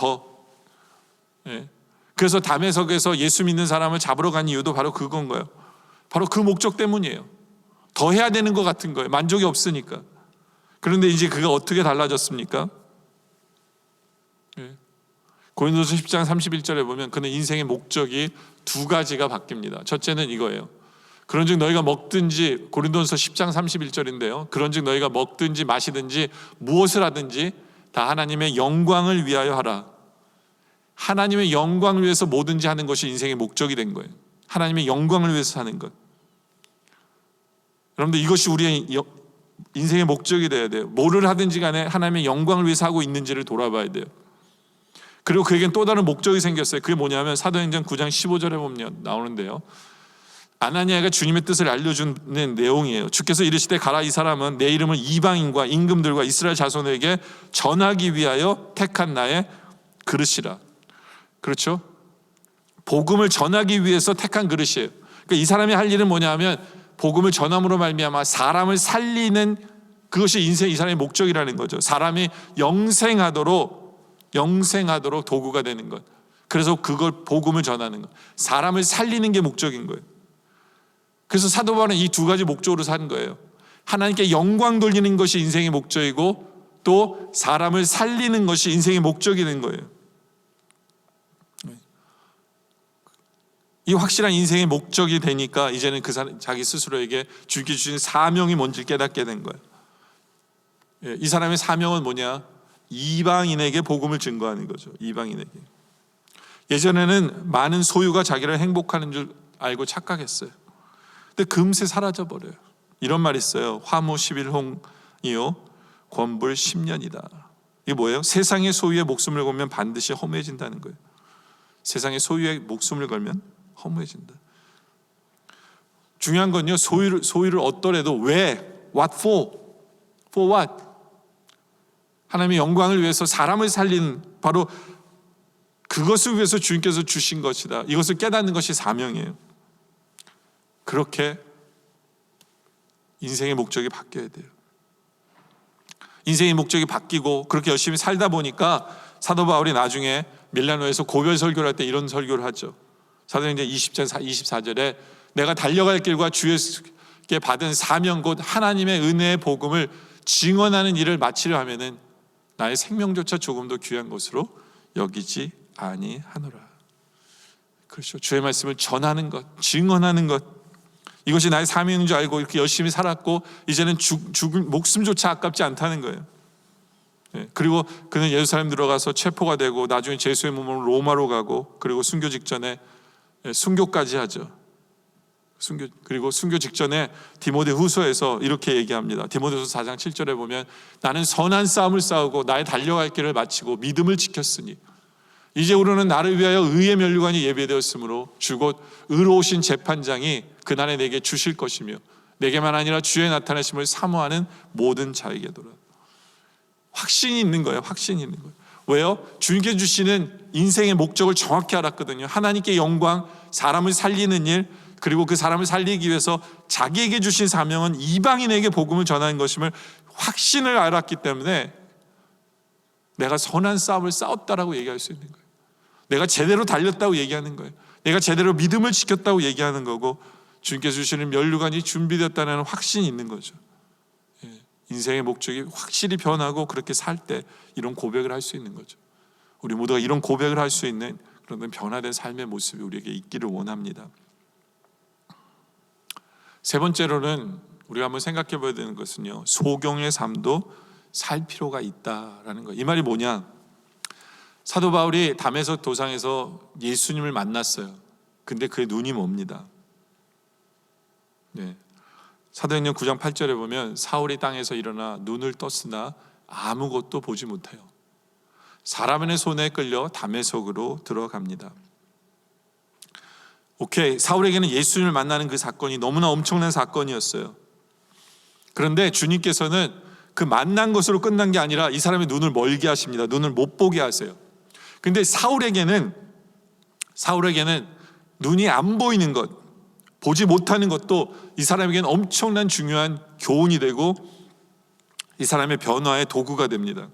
예. 그래서 다메섹에서 예수 믿는 사람을 잡으러 간 이유도 바로 그건 거예요. 바로 그 목적 때문이에요. 더 해야 되는 것 같은 거예요. 만족이 없으니까. 그런데 이제 그가 어떻게 달라졌습니까? 예. 고린도서 10장 31절에 보면 그는 인생의 목적이 두 가지가 바뀝니다. 첫째는 이거예요. 그런즉 너희가 먹든지, 고린도서 10장 31절인데요. 그런즉 너희가 먹든지 마시든지 무엇을 하든지 다 하나님의 영광을 위하여 하라. 하나님의 영광을 위해서 뭐든지 하는 것이 인생의 목적이 된 거예요. 하나님의 영광을 위해서 하는 것. 여러분들, 이것이 우리의 인생의 목적이 돼야 돼요. 뭐를 하든지 간에 하나님의 영광을 위해서 하고 있는지를 돌아봐야 돼요. 그리고 그에겐 또 다른 목적이 생겼어요. 그게 뭐냐면 사도행전 9장 15절에 보면 나오는데요. 아나니아가 주님의 뜻을 알려주는 내용이에요. 주께서 이르시되 가라, 이 사람은 내 이름을 이방인과 임금들과 이스라엘 자손에게 전하기 위하여 택한 나의 그릇이라. 그렇죠? 복음을 전하기 위해서 택한 그릇이에요. 그러니까 이 사람이 할 일은 뭐냐 하면 복음을 전함으로 말미암아 사람을 살리는, 그것이 인생, 이 사람의 목적이라는 거죠. 사람이 영생하도록 도구가 되는 것. 그래서 그걸 복음을 전하는 것. 사람을 살리는 게 목적인 거예요. 그래서 사도 바울은 이 두 가지 목적으로 산 거예요. 하나님께 영광 돌리는 것이 인생의 목적이고 또 사람을 살리는 것이 인생의 목적이 된 거예요. 이 확실한 인생의 목적이 되니까 이제는 그 사람, 자기 스스로에게 주께 주신 사명이 뭔지 깨닫게 된 거예요. 이 사람의 사명은 뭐냐? 이방인에게 복음을 증거하는 거죠. 이방인에게. 예전에는 많은 소유가 자기를 행복하는 줄 알고 착각했어요. 근데 금세 사라져 버려요. 이런 말이 있어요. 화무 11홍이요 권불 10년이다. 이게 뭐예요? 세상의 소유에 목숨을 걸면 반드시 허무해진다는 거예요. 세상의 소유에 목숨을 걸면 허무해진다. 중요한 건요, 소유를 얻더라도 왜? What for? For what? 하나님의 영광을 위해서 사람을 살리는, 바로 그것을 위해서 주님께서 주신 것이다. 이것을 깨닫는 것이 사명이에요. 그렇게 인생의 목적이 바뀌어야 돼요. 인생의 목적이 바뀌고 그렇게 열심히 살다 보니까 사도 바울이 나중에 밀라노에서 고별 설교를 할 때 이런 설교를 하죠. 사도행전 20장 24절에 내가 달려갈 길과 주의 받은 사명 곧 하나님의 은혜의 복음을 증언하는 일을 마치려 하면은 나의 생명조차 조금 더 귀한 것으로 여기지 아니하노라. 그렇죠. 주의 말씀을 전하는 것, 증언하는 것, 이것이 나의 사명인 줄 알고 이렇게 열심히 살았고 이제는 죽을 목숨조차 아깝지 않다는 거예요. 그리고 그는 예루살렘 들어가서 체포가 되고 나중에 제수의 몸으로 로마로 가고 그리고 순교 직전에 순교까지 하죠. 그리고 순교 직전에 디모데후서에서 이렇게 얘기합니다. 디모데후서 4장 7절에 보면 나는 선한 싸움을 싸우고 나의 달려갈 길을 마치고 믿음을 지켰으니 이제 우리는 나를 위하여 의의 면류관이 예배되었으므로 주 곧 의로우신 재판장이 그날에 내게 주실 것이며 내게만 아니라 주의 나타나심을 사모하는 모든 자에게도라. 확신이 있는 거예요. 확신이 있는 거예요. 왜요? 주님께 주시는 인생의 목적을 정확히 알았거든요. 하나님께 영광, 사람을 살리는 일, 그리고 그 사람을 살리기 위해서 자기에게 주신 사명은 이방인에게 복음을 전하는 것임을 확신을 알았기 때문에 내가 선한 싸움을 싸웠다라고 얘기할 수 있는 거예요. 내가 제대로 달렸다고 얘기하는 거예요. 내가 제대로 믿음을 지켰다고 얘기하는 거고 주님께서 주시는 면류관이 준비됐다는 확신이 있는 거죠. 인생의 목적이 확실히 변하고 그렇게 살 때 이런 고백을 할 수 있는 거죠. 우리 모두가 이런 고백을 할 수 있는 그런 변화된 삶의 모습이 우리에게 있기를 원합니다. 세 번째로는 우리가 한번 생각해 봐야 되는 것은요, 소경의 삶도 살 필요가 있다라는 거예요. 이 말이 뭐냐? 사도 바울이 다메섹 도상에서 예수님을 만났어요. 근데 그의 눈이 멉니다. 사도행전 9장 8절에 보면 사울이 땅에서 일어나 눈을 떴으나 아무것도 보지 못해요. 사람의 손에 끌려 다메섹으로 들어갑니다. 오케이, 사울에게는 예수님을 만나는 그 사건이 너무나 엄청난 사건이었어요. 그런데 주님께서는 그 만난 것으로 끝난 게 아니라 이 사람의 눈을 멀게 하십니다. 눈을 못 보게 하세요. 근데 사울에게는 눈이 안 보이는 것, 보지 못하는 것도 이 사람에게는 엄청난 중요한 교훈이 되고 이 사람의 변화의 도구가 됩니다.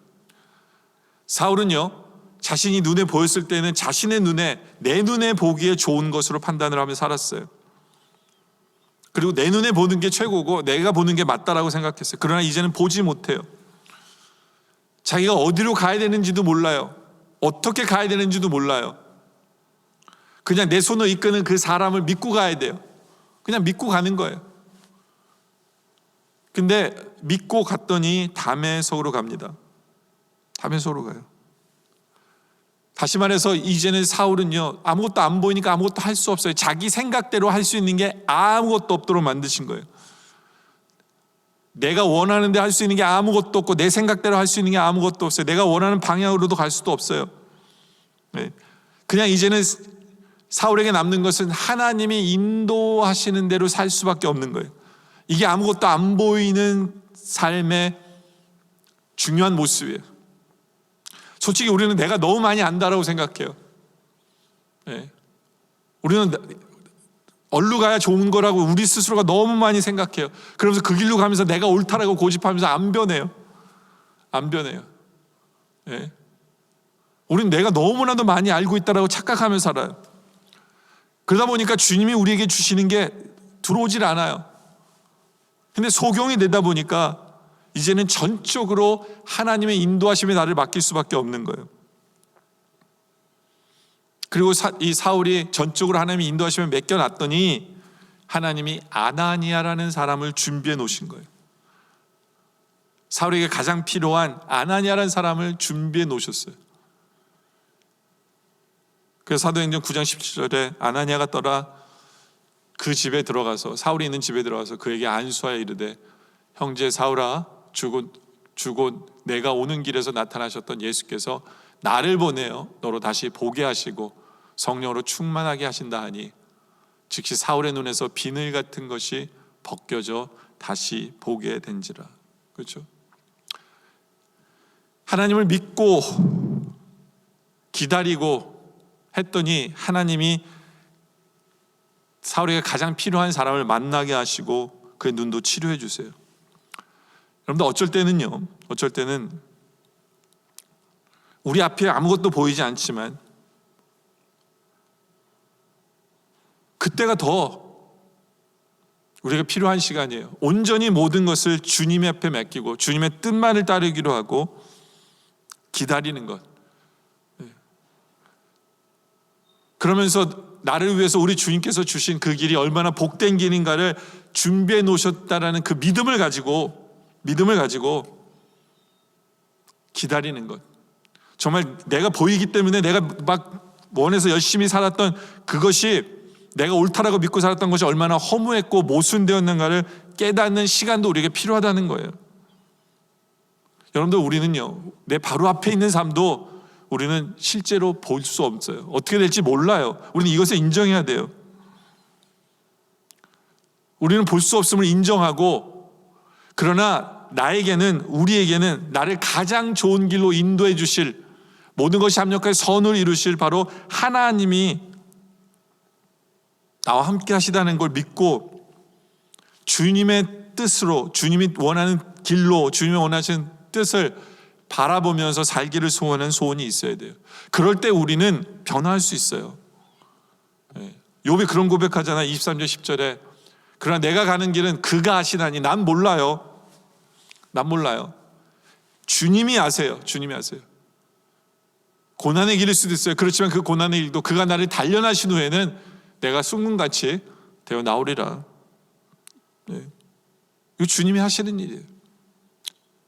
사울은요, 자신이 눈에 보였을 때는 자신의 눈에, 내 눈에 보기에 좋은 것으로 판단을 하며 살았어요. 그리고 내 눈에 보는 게 최고고 내가 보는 게 맞다라고 생각했어요. 그러나 이제는 보지 못해요. 자기가 어디로 가야 되는지도 몰라요. 어떻게 가야 되는지도 몰라요. 그냥 내 손을 이끄는 그 사람을 믿고 가야 돼요. 그냥 믿고 가는 거예요. 근데 믿고 갔더니 다메섹으로 갑니다. 다메섹으로 가요. 다시 말해서 이제는 사울은요, 아무것도 안 보이니까 아무것도 할 수 없어요. 자기 생각대로 할 수 있는 게 아무것도 없도록 만드신 거예요. 내가 원하는 데 할 수 있는 게 아무것도 없고 내 생각대로 할 수 있는 게 아무것도 없어요. 내가 원하는 방향으로도 갈 수도 없어요. 그냥 이제는 사울에게 남는 것은 하나님이 인도하시는 대로 살 수밖에 없는 거예요. 이게 아무것도 안 보이는 삶의 중요한 모습이에요. 솔직히 우리는 내가 너무 많이 안다라고 생각해요. 우리는 얼루 가야 좋은 거라고 우리 스스로가 너무 많이 생각해요. 그러면서 그 길로 가면서 내가 옳다라고 고집하면서 안 변해요. 우리는 내가 너무나도 많이 알고 있다라고 착각하며 살아요. 그러다 보니까 주님이 우리에게 주시는 게 들어오질 않아요. 근데 소경이 되다 보니까 이제는 전적으로 하나님의 인도하심에 나를 맡길 수밖에 없는 거예요. 그리고 이 사울이 전적으로 하나님의 인도하심에 맡겨놨더니 하나님이 아나니아라는 사람을 준비해 놓으신 거예요. 사울에게 가장 필요한 아나니아라는 사람을 준비해 놓으셨어요. 그래서 사도행전 9장 17절에 아나니아가 떠나 그 집에 들어가서, 사울이 있는 집에 들어가서 그에게 안수하여 이르되 형제 사울아, 주곧 내가 오는 길에서 나타나셨던 예수께서 나를 보내어 너로 다시 보게 하시고 성령으로 충만하게 하신다 하니 즉시 사울의 눈에서 비늘 같은 것이 벗겨져 다시 보게 된지라. 그렇죠? 하나님을 믿고 기다리고 했더니 하나님이 사울에게 가장 필요한 사람을 만나게 하시고 그의 눈도 치료해 주세요. 여러분들 어쩔 때는 우리 앞에 아무것도 보이지 않지만 그때가 더 우리가 필요한 시간이에요. 온전히 모든 것을 주님 앞에 맡기고 주님의 뜻만을 따르기로 하고 기다리는 것. 그러면서 나를 위해서 우리 주님께서 주신 그 길이 얼마나 복된 길인가를 준비해 놓으셨다라는 그 믿음을 가지고 기다리는 것. 정말 내가 보이기 때문에 내가 막 원해서 열심히 살았던 그것이 내가 옳다라고 믿고 살았던 것이 얼마나 허무했고 모순되었는가를 깨닫는 시간도 우리에게 필요하다는 거예요. 여러분들, 우리는요, 내 바로 앞에 있는 삶도 우리는 실제로 볼 수 없어요. 어떻게 될지 몰라요. 우리는 이것을 인정해야 돼요. 우리는 볼 수 없음을 인정하고, 그러나 우리에게는 나를 가장 좋은 길로 인도해 주실, 모든 것이 합력하여 선을 이루실 바로 하나님이 나와 함께 하시다는 걸 믿고 주님의 뜻으로, 주님이 원하는 길로, 주님이 원하시는 뜻을 바라보면서 살기를 소원하는 소원이 있어야 돼요. 그럴 때 우리는 변화할 수 있어요. 욥이 그런 고백하잖아요. 23절 10절에 그러나 내가 가는 길은 그가 아시나니 난 몰라요. 주님이 아세요. 고난의 길일 수도 있어요. 그렇지만 그 고난의 길도 그가 나를 단련하신 후에는 내가 숭금같이 되어 나오리라. 이거 주님이 하시는 일이에요.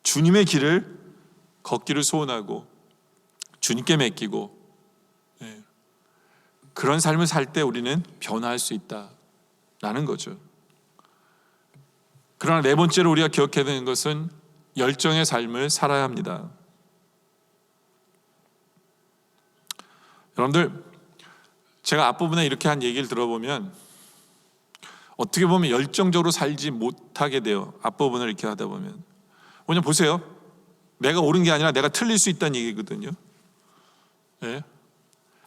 주님의 길을 걷기를 소원하고 주님께 맡기고 그런 삶을 살 때 우리는 변화할 수 있다라는 거죠. 그러나 네 번째로 우리가 기억해야 되는 것은 열정의 삶을 살아야 합니다. 여러분들, 제가 앞부분에 이렇게 한 얘기를 들어보면 어떻게 보면 열정적으로 살지 못하게 돼요. 앞부분을 이렇게 하다 보면. 뭐냐, 보세요. 내가 옳은 게 아니라 내가 틀릴 수 있다는 얘기거든요.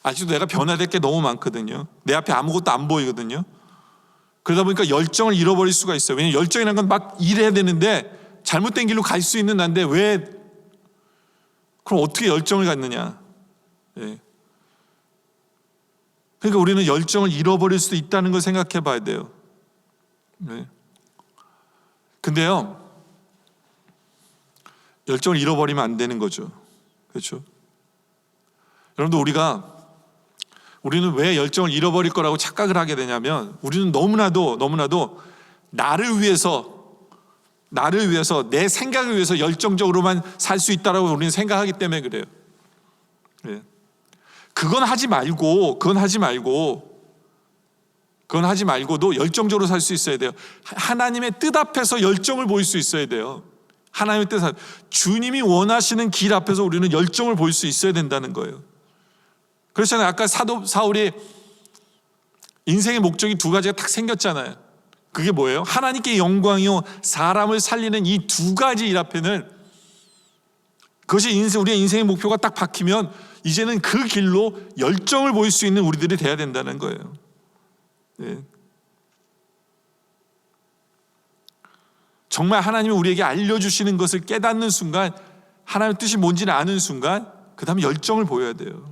아직도 내가 변화될 게 너무 많거든요. 내 앞에 아무것도 안 보이거든요. 그러다 보니까 열정을 잃어버릴 수가 있어요. 왜냐하면 열정이라는 건 막 일해야 되는데 잘못된 길로 갈 수 있는 난데 그럼 어떻게 열정을 갖느냐. 그러니까 우리는 열정을 잃어버릴 수도 있다는 걸 생각해 봐야 돼요. 근데요, 열정을 잃어버리면 안 되는 거죠. 그렇죠? 여러분들, 우리는 왜 열정을 잃어버릴 거라고 착각을 하게 되냐면 우리는 너무나도 나를 위해서 내 생각을 위해서 열정적으로만 살 수 있다라고 우리는 생각하기 때문에 그래요. 그건 하지 말고도 열정적으로 살 수 있어야 돼요. 하나님의 뜻 앞에서 열정을 보일 수 있어야 돼요. 하나님의 뜻, 주님이 원하시는 길 앞에서 우리는 열정을 보일 수 있어야 된다는 거예요. 그렇잖아요. 아까 사도 사울이 인생의 목적이 두 가지가 딱 생겼잖아요. 그게 뭐예요? 하나님께 영광이요, 사람을 살리는 이 두 가지 일 앞에는, 그것이 우리의 인생의 목표가 딱 박히면 이제는 그 길로 열정을 보일 수 있는 우리들이 돼야 된다는 거예요. 정말 하나님이 우리에게 알려주시는 것을 깨닫는 순간, 하나님의 뜻이 뭔지를 아는 순간, 그 다음에 열정을 보여야 돼요.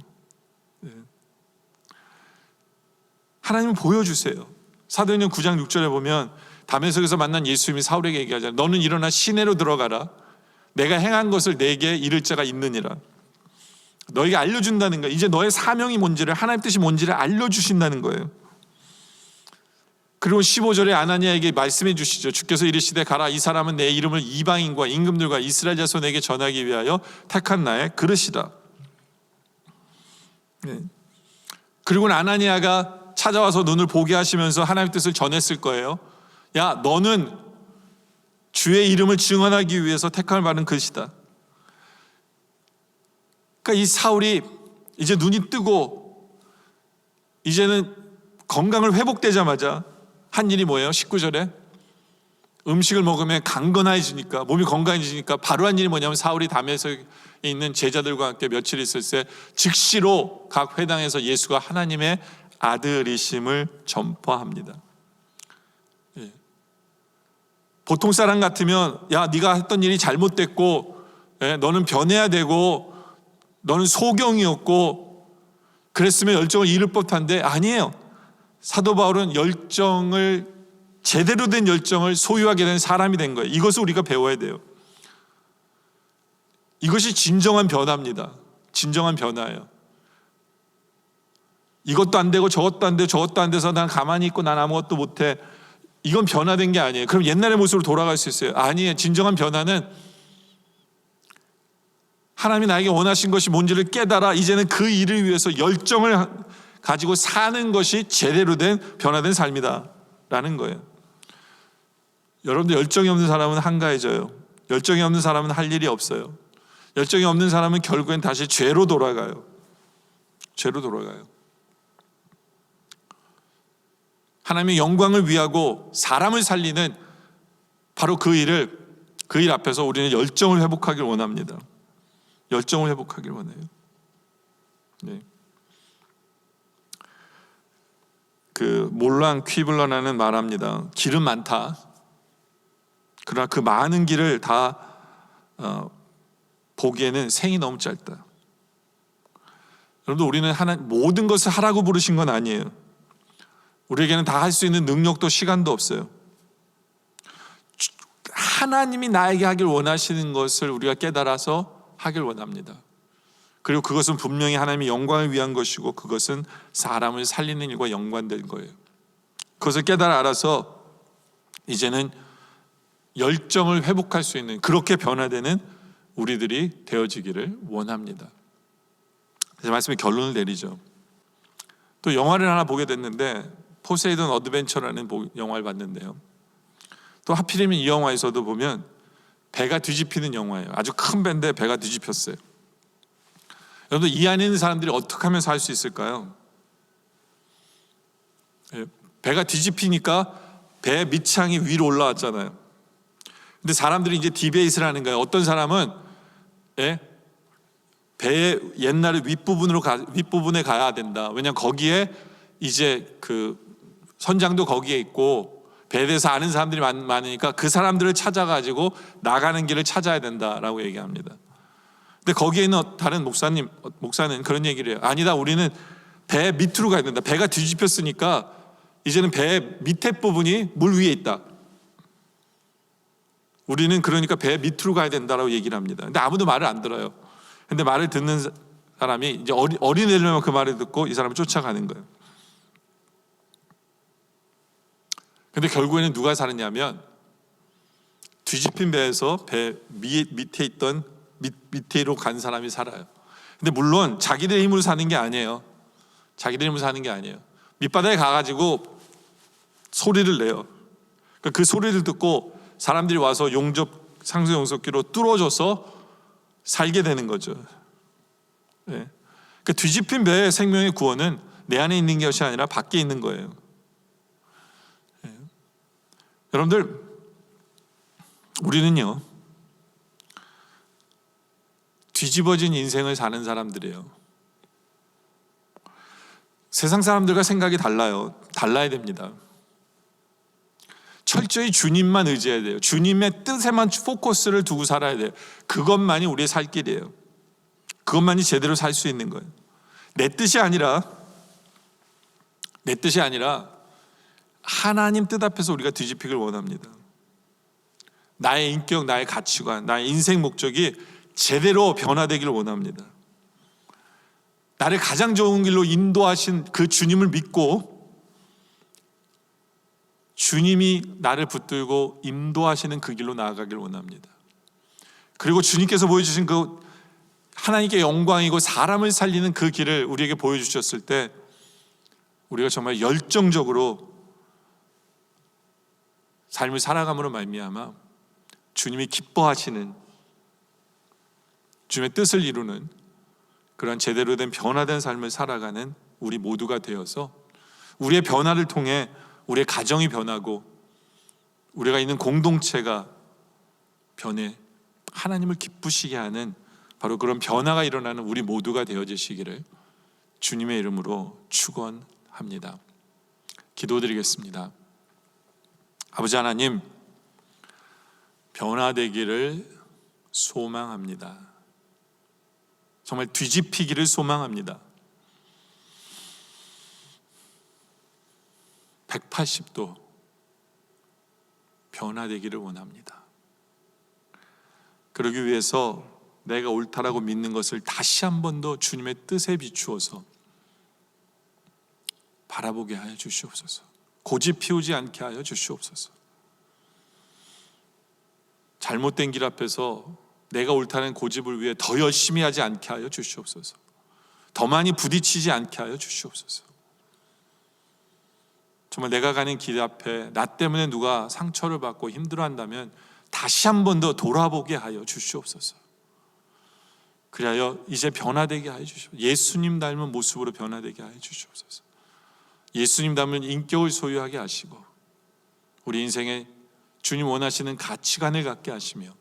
하나님은 보여주세요. 사도행전 9장 6절에 보면 다메섹에서 만난 예수님이 사울에게 얘기하잖아요. 너는 일어나 시내로 들어가라. 내가 행한 것을 내게 이를 자가 있느니라. 너에게 알려준다는 거예요. 이제 너의 사명이 뭔지를, 하나님의 뜻이 뭔지를 알려주신다는 거예요. 그리고 15절에 아나니아에게 말씀해 주시죠. 주께서 이르시되 가라, 이 사람은 내 이름을 이방인과 임금들과 이스라엘 자손에게 전하기 위하여 택한 나의 그릇이다. 그리고는 아나니아가 찾아와서 눈을 보게 하시면서 하나님의 뜻을 전했을 거예요. 야, 너는 주의 이름을 증언하기 위해서 택함을 받은 그릇이다. 그러니까 이 사울이 이제 눈이 뜨고 이제는 건강을 회복되자마자 한 일이 뭐예요? 19절에 음식을 먹으면 강건해지니까, 몸이 건강해지니까 바로 한 일이 뭐냐면 사울이 다메섹에 있는 제자들과 함께 며칠 있을 때 즉시로 각 회당에서 예수가 하나님의 아들이심을 전파합니다. 보통 사람 같으면 야, 네가 했던 일이 잘못됐고 너는 변해야 되고 너는 소경이었고 그랬으면 열정을 잃을 법한데 아니에요. 사도 바울은 열정을 제대로 된 열정을 소유하게 된 사람이 된 거예요. 이것을 우리가 배워야 돼요. 이것이 진정한 변화입니다. 진정한 변화예요. 이것도 안 되고 저것도 안 되고 저것도 안 돼서 난 가만히 있고 난 아무것도 못해. 이건 변화된 게 아니에요. 그럼 옛날의 모습으로 돌아갈 수 있어요? 아니에요. 진정한 변화는 하나님이 나에게 원하신 것이 뭔지를 깨달아 이제는 그 일을 위해서 열정을 가지고 사는 것이 제대로 된 변화된 삶이다 라는 거예요. 여러분들 열정이 없는 사람은 한가해져요. 열정이 없는 사람은 할 일이 없어요. 열정이 없는 사람은 결국엔 다시 죄로 돌아가요. 죄로 돌아가요. 하나님의 영광을 위하고 사람을 살리는 바로 그 일 앞에서 우리는 열정을 회복하길 원합니다. 열정을 회복하길 원해요. 네. 그 몰랑 퀴블러라는 말합니다. 길은 많다. 그러나 그 많은 길을 다 보기에는 생이 너무 짧다. 여러분들 우리는 모든 것을 하라고 부르신 건 아니에요. 우리에게는 다 할 수 있는 능력도 시간도 없어요. 하나님이 나에게 하길 원하시는 것을 우리가 깨달아서 하길 원합니다. 그리고 그것은 분명히 하나님의 영광을 위한 것이고 그것은 사람을 살리는 일과 연관된 거예요. 그것을 깨달아 알아서 이제는 열정을 회복할 수 있는 그렇게 변화되는 우리들이 되어지기를 원합니다. 그래서 말씀의 결론을 내리죠. 또 영화를 하나 보게 됐는데 포세이돈 어드벤처라는 영화를 봤는데요. 또 하필이면 이 영화에서도 보면 배가 뒤집히는 영화예요. 아주 큰 배인데 배가 뒤집혔어요. 여러분들 이 안에 있는 사람들이 어떻게 하면 살 수 있을까요? 배가 뒤집히니까 배 밑창이 위로 올라왔잖아요. 근데 사람들이 이제 디베이트를 하는 거예요. 어떤 사람은 배의 옛날에 윗부분에 가야 된다. 왜냐하면 거기에 이제 그 선장도 거기에 있고 배에 대해서 아는 사람들이 많으니까 그 사람들을 찾아가지고 나가는 길을 찾아야 된다라고 얘기합니다. 근데 거기에 있는 다른 목사는 그런 얘기를 해요. 아니다, 우리는 배 밑으로 가야 된다. 배가 뒤집혔으니까 이제는 배 밑에 부분이 물 위에 있다. 우리는 그러니까 배 밑으로 가야 된다라고 얘기를 합니다. 근데 아무도 말을 안 들어요. 근데 말을 듣는 사람이 이제 어린애들만 그 말을 듣고 이 사람을 쫓아가는 거예요. 근데 결국에는 누가 살았냐면 뒤집힌 배에서 배 밑에 있던 밑에로 간 사람이 살아요. 근데 물론 자기들 힘으로 사는 게 아니에요. 자기들 힘으로 사는 게 아니에요. 밑바닥에 가가지고 소리를 내요. 그 소리를 듣고 사람들이 와서 상수용접기로 뚫어줘서 살게 되는 거죠. 네. 그 뒤집힌 배의 생명의 구원은 내 안에 있는 것이 아니라 밖에 있는 거예요. 네. 여러분들 우리는요 뒤집어진 인생을 사는 사람들이에요. 세상 사람들과 생각이 달라야 됩니다. 철저히 주님만 의지해야 돼요. 주님의 뜻에만 포커스를 두고 살아야 돼요. 그것만이 우리의 살 길이에요. 그것만이 제대로 살 수 있는 거예요. 내 뜻이 아니라 하나님 뜻 앞에서 우리가 뒤집히길 원합니다. 나의 인격, 나의 가치관, 나의 인생 목적이 제대로 변화되기를 원합니다. 나를 가장 좋은 길로 인도하신 그 주님을 믿고 주님이 나를 붙들고 인도하시는 그 길로 나아가길 원합니다. 그리고 주님께서 보여주신 그 하나님께 영광이고 사람을 살리는 그 길을 우리에게 보여주셨을 때 우리가 정말 열정적으로 삶을 살아감으로 말미암아 주님이 기뻐하시는 주님의 뜻을 이루는 그런 제대로 된 변화된 삶을 살아가는 우리 모두가 되어서 우리의 변화를 통해 우리의 가정이 변하고 우리가 있는 공동체가 변해 하나님을 기쁘시게 하는 바로 그런 변화가 일어나는 우리 모두가 되어지시기를 주님의 이름으로 축원합니다. 기도드리겠습니다. 아버지 하나님, 변화되기를 소망합니다. 정말 뒤집히기를 소망합니다. 180도 변화되기를 원합니다. 그러기 위해서 내가 옳다라고 믿는 것을 다시 한 번 더 주님의 뜻에 비추어서 바라보게 하여 주시옵소서. 고집 피우지 않게 하여 주시옵소서. 잘못된 길 앞에서 내가 옳다는 고집을 위해 더 열심히 하지 않게 하여 주시옵소서. 더 많이 부딪히지 않게 하여 주시옵소서. 정말 내가 가는 길 앞에 나 때문에 누가 상처를 받고 힘들어한다면 다시 한 번 더 돌아보게 하여 주시옵소서. 그리하여 이제 변화되게 하여 주시옵소서. 예수님 닮은 모습으로 변화되게 하여 주시옵소서. 예수님 닮은 인격을 소유하게 하시고 우리 인생에 주님 원하시는 가치관을 갖게 하시며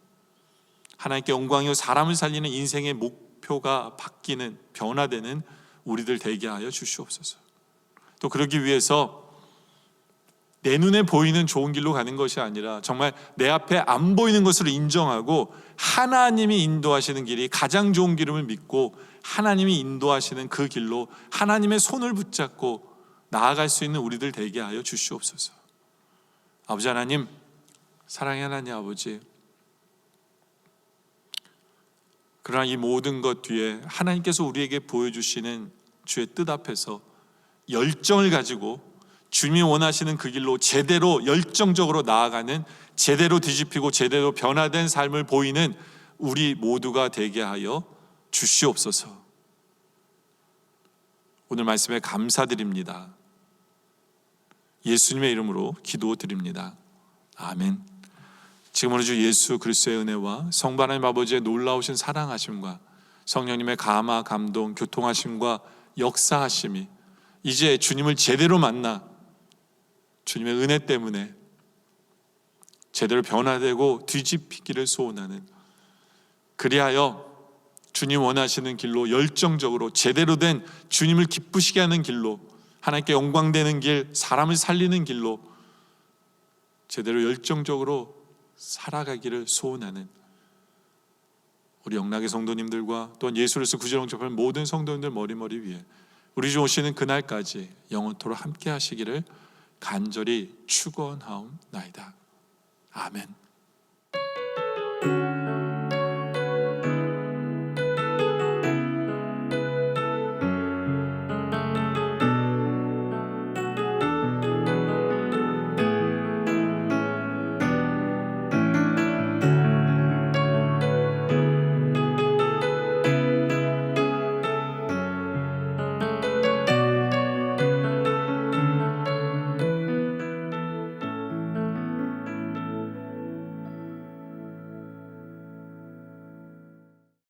하나님께 영광이요 사람을 살리는 인생의 목표가 바뀌는 변화되는 우리들 되게 하여 주시옵소서. 또 그러기 위해서 내 눈에 보이는 좋은 길로 가는 것이 아니라 정말 내 앞에 안 보이는 것을 인정하고 하나님이 인도하시는 길이 가장 좋은 길임을 믿고 하나님이 인도하시는 그 길로 하나님의 손을 붙잡고 나아갈 수 있는 우리들 되게 하여 주시옵소서. 아버지 하나님, 사랑의 하나님 아버지, 그러나 이 모든 것 뒤에 하나님께서 우리에게 보여주시는 주의 뜻 앞에서 열정을 가지고 주님이 원하시는 그 길로 제대로 열정적으로 나아가는, 제대로 뒤집히고 제대로 변화된 삶을 보이는 우리 모두가 되게 하여 주시옵소서. 오늘 말씀에 감사드립니다. 예수님의 이름으로 기도드립니다. 아멘. 지금으로 주 예수 그리스도의 은혜와 성부 하나님 아버지의 놀라우신 사랑하심과 성령님의 감화, 감동, 교통하심과 역사하심이 이제 주님을 제대로 만나 주님의 은혜 때문에 제대로 변화되고 뒤집히기를 소원하는, 그리하여 주님 원하시는 길로 열정적으로 제대로 된 주님을 기쁘시게 하는 길로, 하나님께 영광되는 길, 사람을 살리는 길로 제대로 열정적으로 살아가기를 소원하는 우리 영락의 성도님들과 또한 예수 그리스도 구주로 접할 모든 성도님들 머리머리 위에 우리 주 오시는 그날까지 영원토록 함께 하시기를 간절히 축원하옵나이다. 아멘.